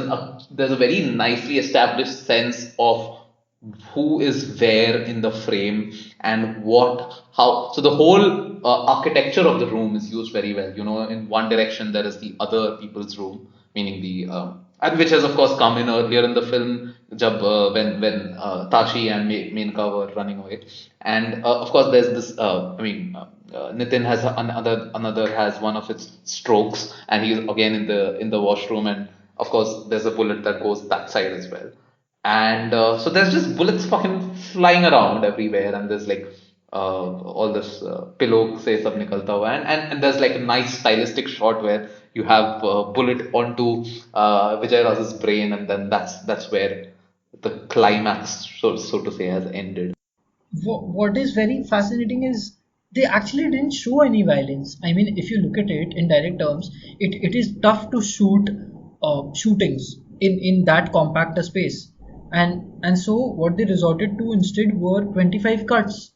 a very nicely established sense of who is where in the frame and what how so the whole architecture of the room is used very well. In one direction there is the other people's room, meaning the and which has of course come in earlier in the film when Tashi and Menka were running away, and of course there's this Nitin has another has one of its strokes, and he's again in the washroom, and of course there's a bullet that goes that side as well, and so there's just bullets fucking flying around everywhere, and there's like all this pillow say sab nikalta hua, and there's like a nice stylistic shot where you have bullet onto Vijay Raj's brain, and then that's where the climax, so to say, has ended. What is very fascinating is they actually didn't show any violence. I mean, if you look at it in direct terms, it is tough to shoot shootings in that compact a space, and so what they resorted to instead were 25 cuts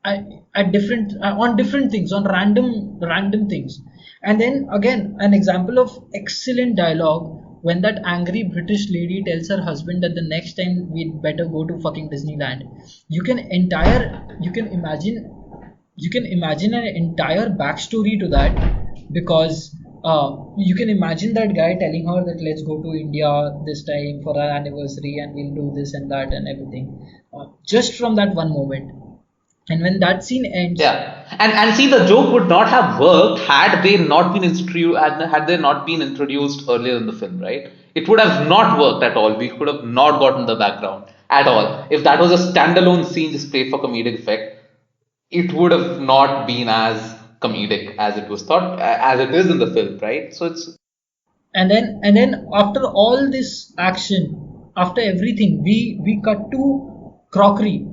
at different on different things, on random things. And then again, an example of excellent dialogue when that angry British lady tells her husband that the next time we'd better go to fucking Disneyland. You can imagine an entire backstory to that, because you can imagine that guy telling her that let's go to India this time for our anniversary and we'll do this and that and everything, just from that one moment. And when that scene ends, Yeah, and see, the joke would not have worked had they not been introduced had they not been introduced earlier in the film, right? It would have not worked at all. We could have not gotten the background at all. If that was a standalone scene just played for comedic effect, it would have not been as comedic as it was thought as it is in the film, right? So it's and then after all this action, after everything, we cut to crockery.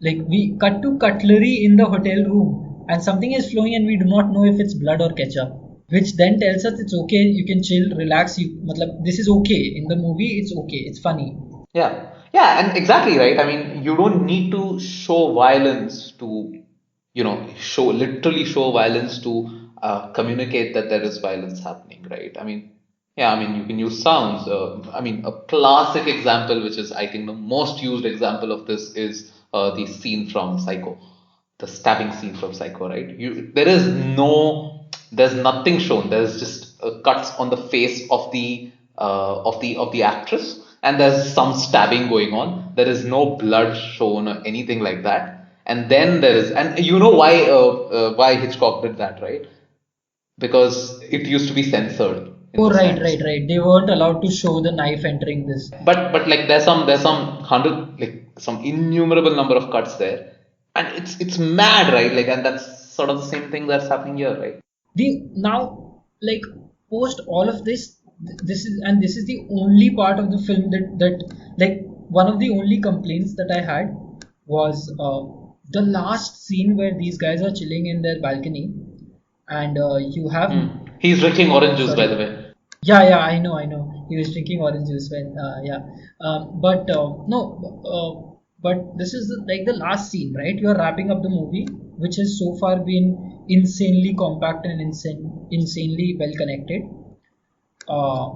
Like, we cut to cutlery in the hotel room, and something is flowing, and we do not know if it's blood or ketchup, which then tells us it's okay, you can chill, relax. Matlab, this is okay in the movie. It's okay. It's funny. yeah, and exactly right. I mean, you don't need to show violence to, literally show violence to communicate that there is violence happening, right? I mean, yeah, I mean, you can use sounds. I mean, a classic example, which is I think the most used example of this, is the scene from Psycho, the stabbing scene from Psycho, right? There's nothing shown. There's just cuts on the face of the actress, and there's some stabbing going on. There is no blood shown or anything like that. And then there is, and you know why Hitchcock did that, right? Because it used to be censored in Oh, those right, times. right, right. They weren't allowed to show the knife entering this. But like there's some hundred, like some innumerable number of cuts there, and it's mad, right? Like, and that's sort of the same thing that's happening here, right? The now, like, post all of this, this is the only part of the film that like, one of the only complaints that I had was the last scene where these guys are chilling in their balcony, and you have, He's drinking orange juice, by sorry. the way. Yeah, yeah, I know, I know. He was drinking orange juice when, yeah. But no, but this is like the last scene, right? You're wrapping up the movie, which has so far been insanely compact and insanely well connected. Uh,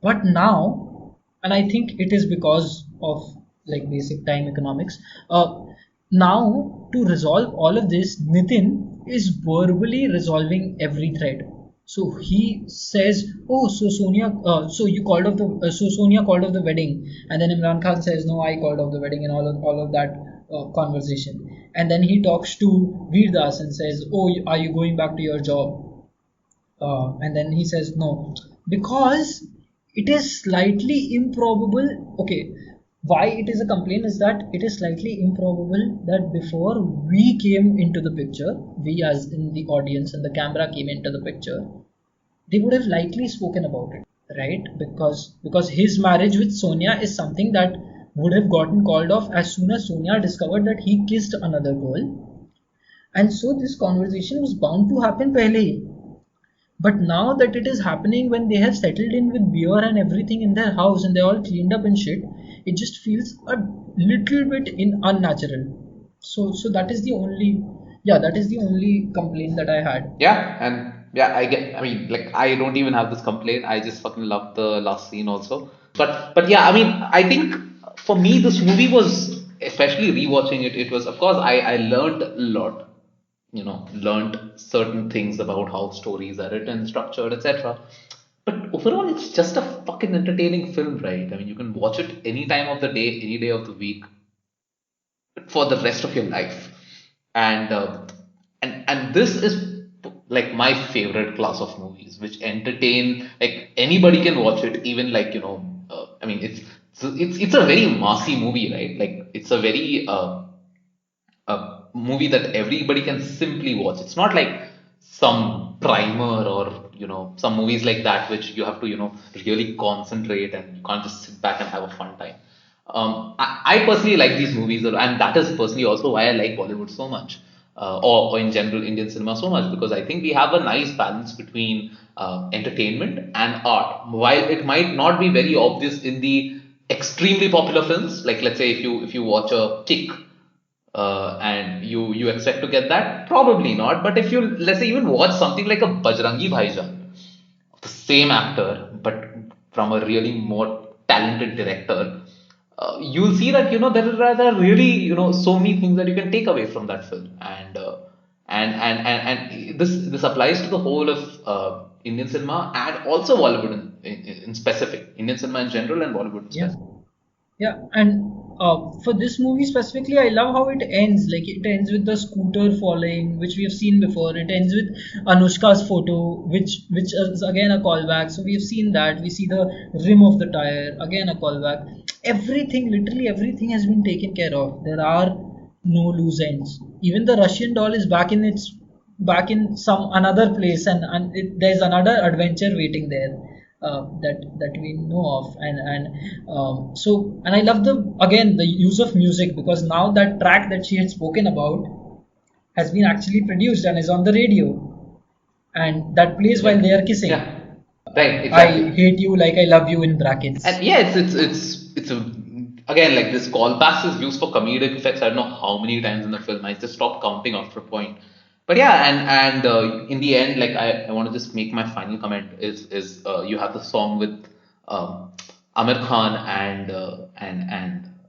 but now, and I think it is because of like basic time economics. Now to resolve all of this, Nitin is verbally resolving every thread. So he says, "Oh, so Sonia, so you called off the, so Sonia called off the wedding," and then Imran Khan says, "No, I called off the wedding," and all of that conversation. And then he talks to Veer Das and says, "Oh, are you going back to your job?" And then he says no, because it is slightly improbable. Okay, why it is a complaint is that it is slightly improbable that before we came into the picture, we as in the audience and the camera came into the picture, they would have likely spoken about it, right? Because his marriage with Sonia is something that would have gotten called off as soon as Sonia discovered that he kissed another girl, and so this conversation was bound to happen pehle hi. But now that it is happening when they have settled in with beer and everything in their house and they're all cleaned up and shit, it just feels a little bit in unnatural. So that is the only, yeah, that is the only complaint that I had. Yeah, and yeah, I mean, like, I don't even have this complaint. I just fucking love the last scene also. But yeah, I mean, I think for me this movie was, especially rewatching it. It was, of course, I learned a lot. Learned certain things about how stories are written, structured, etc. But overall, it's just a fucking entertaining film, right? I mean, you can watch it any time of the day, any day of the week, for the rest of your life. And uh, and and this is like my favorite class of movies which entertain, like anybody can watch it, even like, I mean, it's a very massy movie, right? Like, it's a very a movie that everybody can simply watch. It's not like some primer or, some movies like that which you have to, really concentrate, and you can't just sit back and have a fun time. I personally like these movies, and that is personally also why I like Bollywood so much, or in general Indian cinema so much, because I think we have a nice balance between entertainment and art. While it might not be very obvious in the extremely popular films, like let's say if you watch a Kick, and you expect to get that, probably not. But if you, let's say, even watch something like a Bajrangi Bhaijaan, the same actor but from a really more talented director, you'll see that, there are really, so many things that you can take away from that film. And this applies to the whole of Indian cinema, and also Bollywood in specific, Indian cinema in general and Bollywood in Yeah. specific. Yeah, and for this movie specifically, I love how it ends. Like, it ends with the scooter falling, which we have seen before. It ends with Anushka's photo, which is again a callback. So we have seen that. We see the rim of the tire, again a callback. Everything, literally everything, has been taken care of. There are no loose ends. Even the Russian doll is back in some another place, and there's another adventure waiting there, that we know of. And I love the use of music, because now that track that she had spoken about has been actually produced and is on the radio, and that plays while Yeah. they are kissing. Yeah. Right, I exactly. hate you like I love you in brackets. And yeah, it's a, again, like, this callbacks is used for comedic effects. I don't know how many times in the film. I just stopped counting after a point. But yeah, and in the end, like, I want to just make my final comment is you have the song with Amir Khan and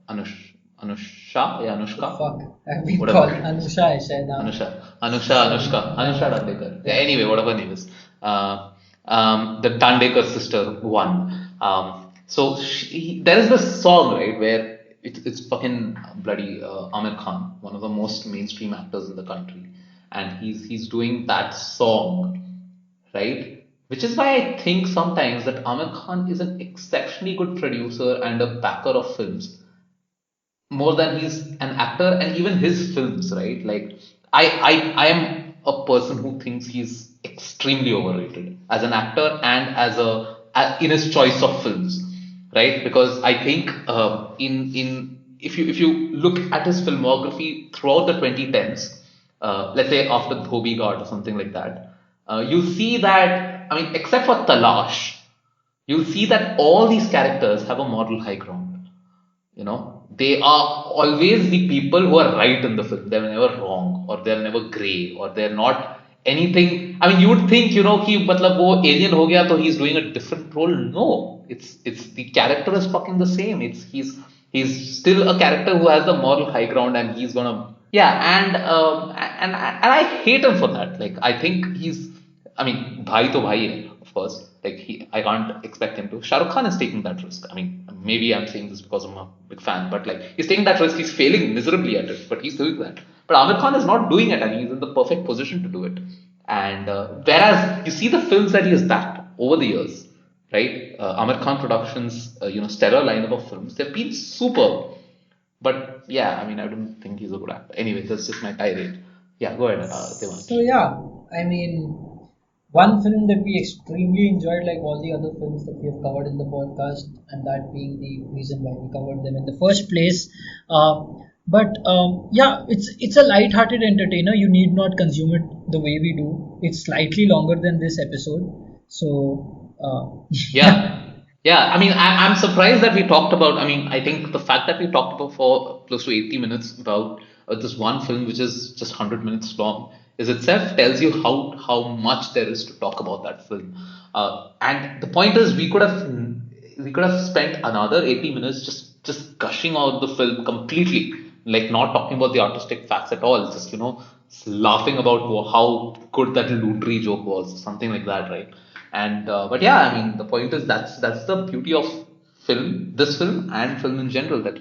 Anusha, yeah, Anushka, Fuck, I've been called whatever. Anusha Aisha now. Sorry, Anusha Dandekar. Yeah, anyway, whatever her name is. The Dandekar sister one. There is this song, right, where it's fucking bloody Amir Khan, one of the most mainstream actors in the country, and he's doing that song, right? Which is why I think sometimes that Amir Khan is an exceptionally good producer and a backer of films, more than he's an actor, and even his films, right? Like I am a person who thinks he's extremely overrated as an actor and in his choice of films, right? Because I think in if you look at his filmography throughout the 2010s, let's say after Dhobi Ghat or something like that, you see that, I mean, except for Talash, you'll see that all these characters have a moral high ground. You know, they are always the people who are right in the film. They're never wrong, or they're never grey, or they're not anything. I mean, you would think, कि मतलब वो alien हो गया, so he's doing a different role. No, it's the character is fucking the same. He's still a character who has the moral high ground, and he's gonna, yeah. And I hate him for that. Like, I think I mean, bhai to bhai hai, of course. Like, I can't expect him to. Shah Rukh Khan is taking that risk. I mean, maybe I'm saying this because I'm a big fan, but like, he's taking that risk. He's failing miserably at it, but he's doing that. But Amir Khan is not doing it, and he's in the perfect position to do it. And whereas you see the films that he has backed over the years, right? Amir Khan Productions, stellar lineup of films. They've been superb. But yeah, I mean, I don't think he's a good actor. Anyway, that's just my tirade. Yeah, go ahead, Devansh. So yeah, I mean, one film that we extremely enjoyed, like all the other films that we have covered in the podcast, and that being the reason why we covered them in the first place. Yeah, it's a light-hearted entertainer. You need not consume it the way we do. It's slightly longer than this episode, so Yeah. Yeah, I mean, I'm surprised that we talked about. I mean, I think the fact that we talked about for close to 80 minutes about this one film, which is just 100 minutes long, is itself tells you how much there is to talk about that film. And the point is, we could have spent another 80 minutes just gushing out the film completely, like not talking about the artistic facts at all, just laughing about how good that Lundri joke was, something like that, right? And but yeah, I mean, the point is that's the beauty of this film and film in general, that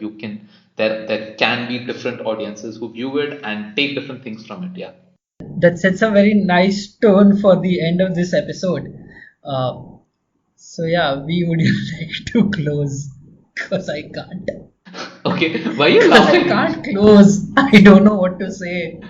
there can be different audiences who view it and take different things from it. Yeah. that sets a very nice tone for the end of this episode. So yeah, we would like to close because I can't. Okay, why are you Because I laughing? can't close. I don't know what to say.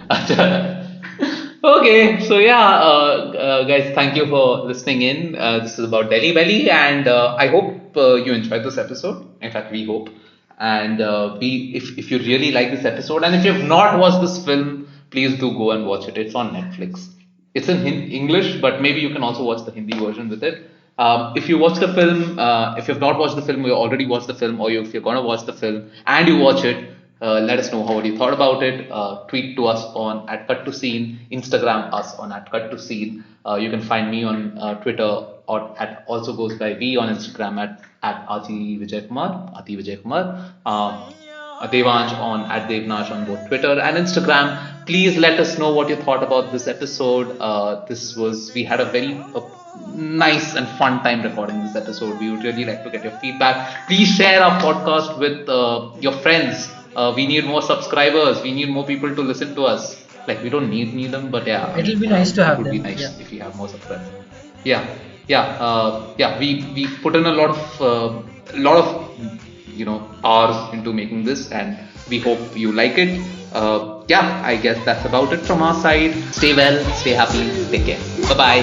Okay, so yeah, guys, thank you for listening in. This is about Delhi Belly, and I hope you enjoyed this episode. In fact, we hope. And if you really like this episode, and if you have not watched this film, please do go and watch it. It's on Netflix. It's in English, but maybe you can also watch the Hindi version with it. If you watch the film, if you have not watched the film, or you already watched the film, or if you're gonna watch the film and you watch it, let us know what you thought about it. Tweet to us on @CutToScene, Instagram us on @CutToScene. You can find me on Twitter or also goes by V on Instagram at Ati Vijay Kumar. Devansh on @Devnash on both Twitter and Instagram. Please let us know what you thought about this episode. We had a very nice and fun time recording this episode. We would really like to get your feedback. Please share our podcast with your friends. We need more subscribers. We need more people to listen to us. Like, we don't need them, but yeah, It'll be nice to have it would be them. nice Yeah. if we have more subscribers. Yeah. We put in a lot of hours into making this, and we hope you like it. Yeah, I guess that's about it from our side. Stay well, stay happy, take care. Bye bye.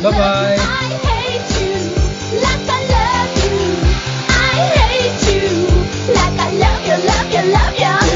Bye-bye. I hate you like I love you. I hate you like I love you, love you, love you.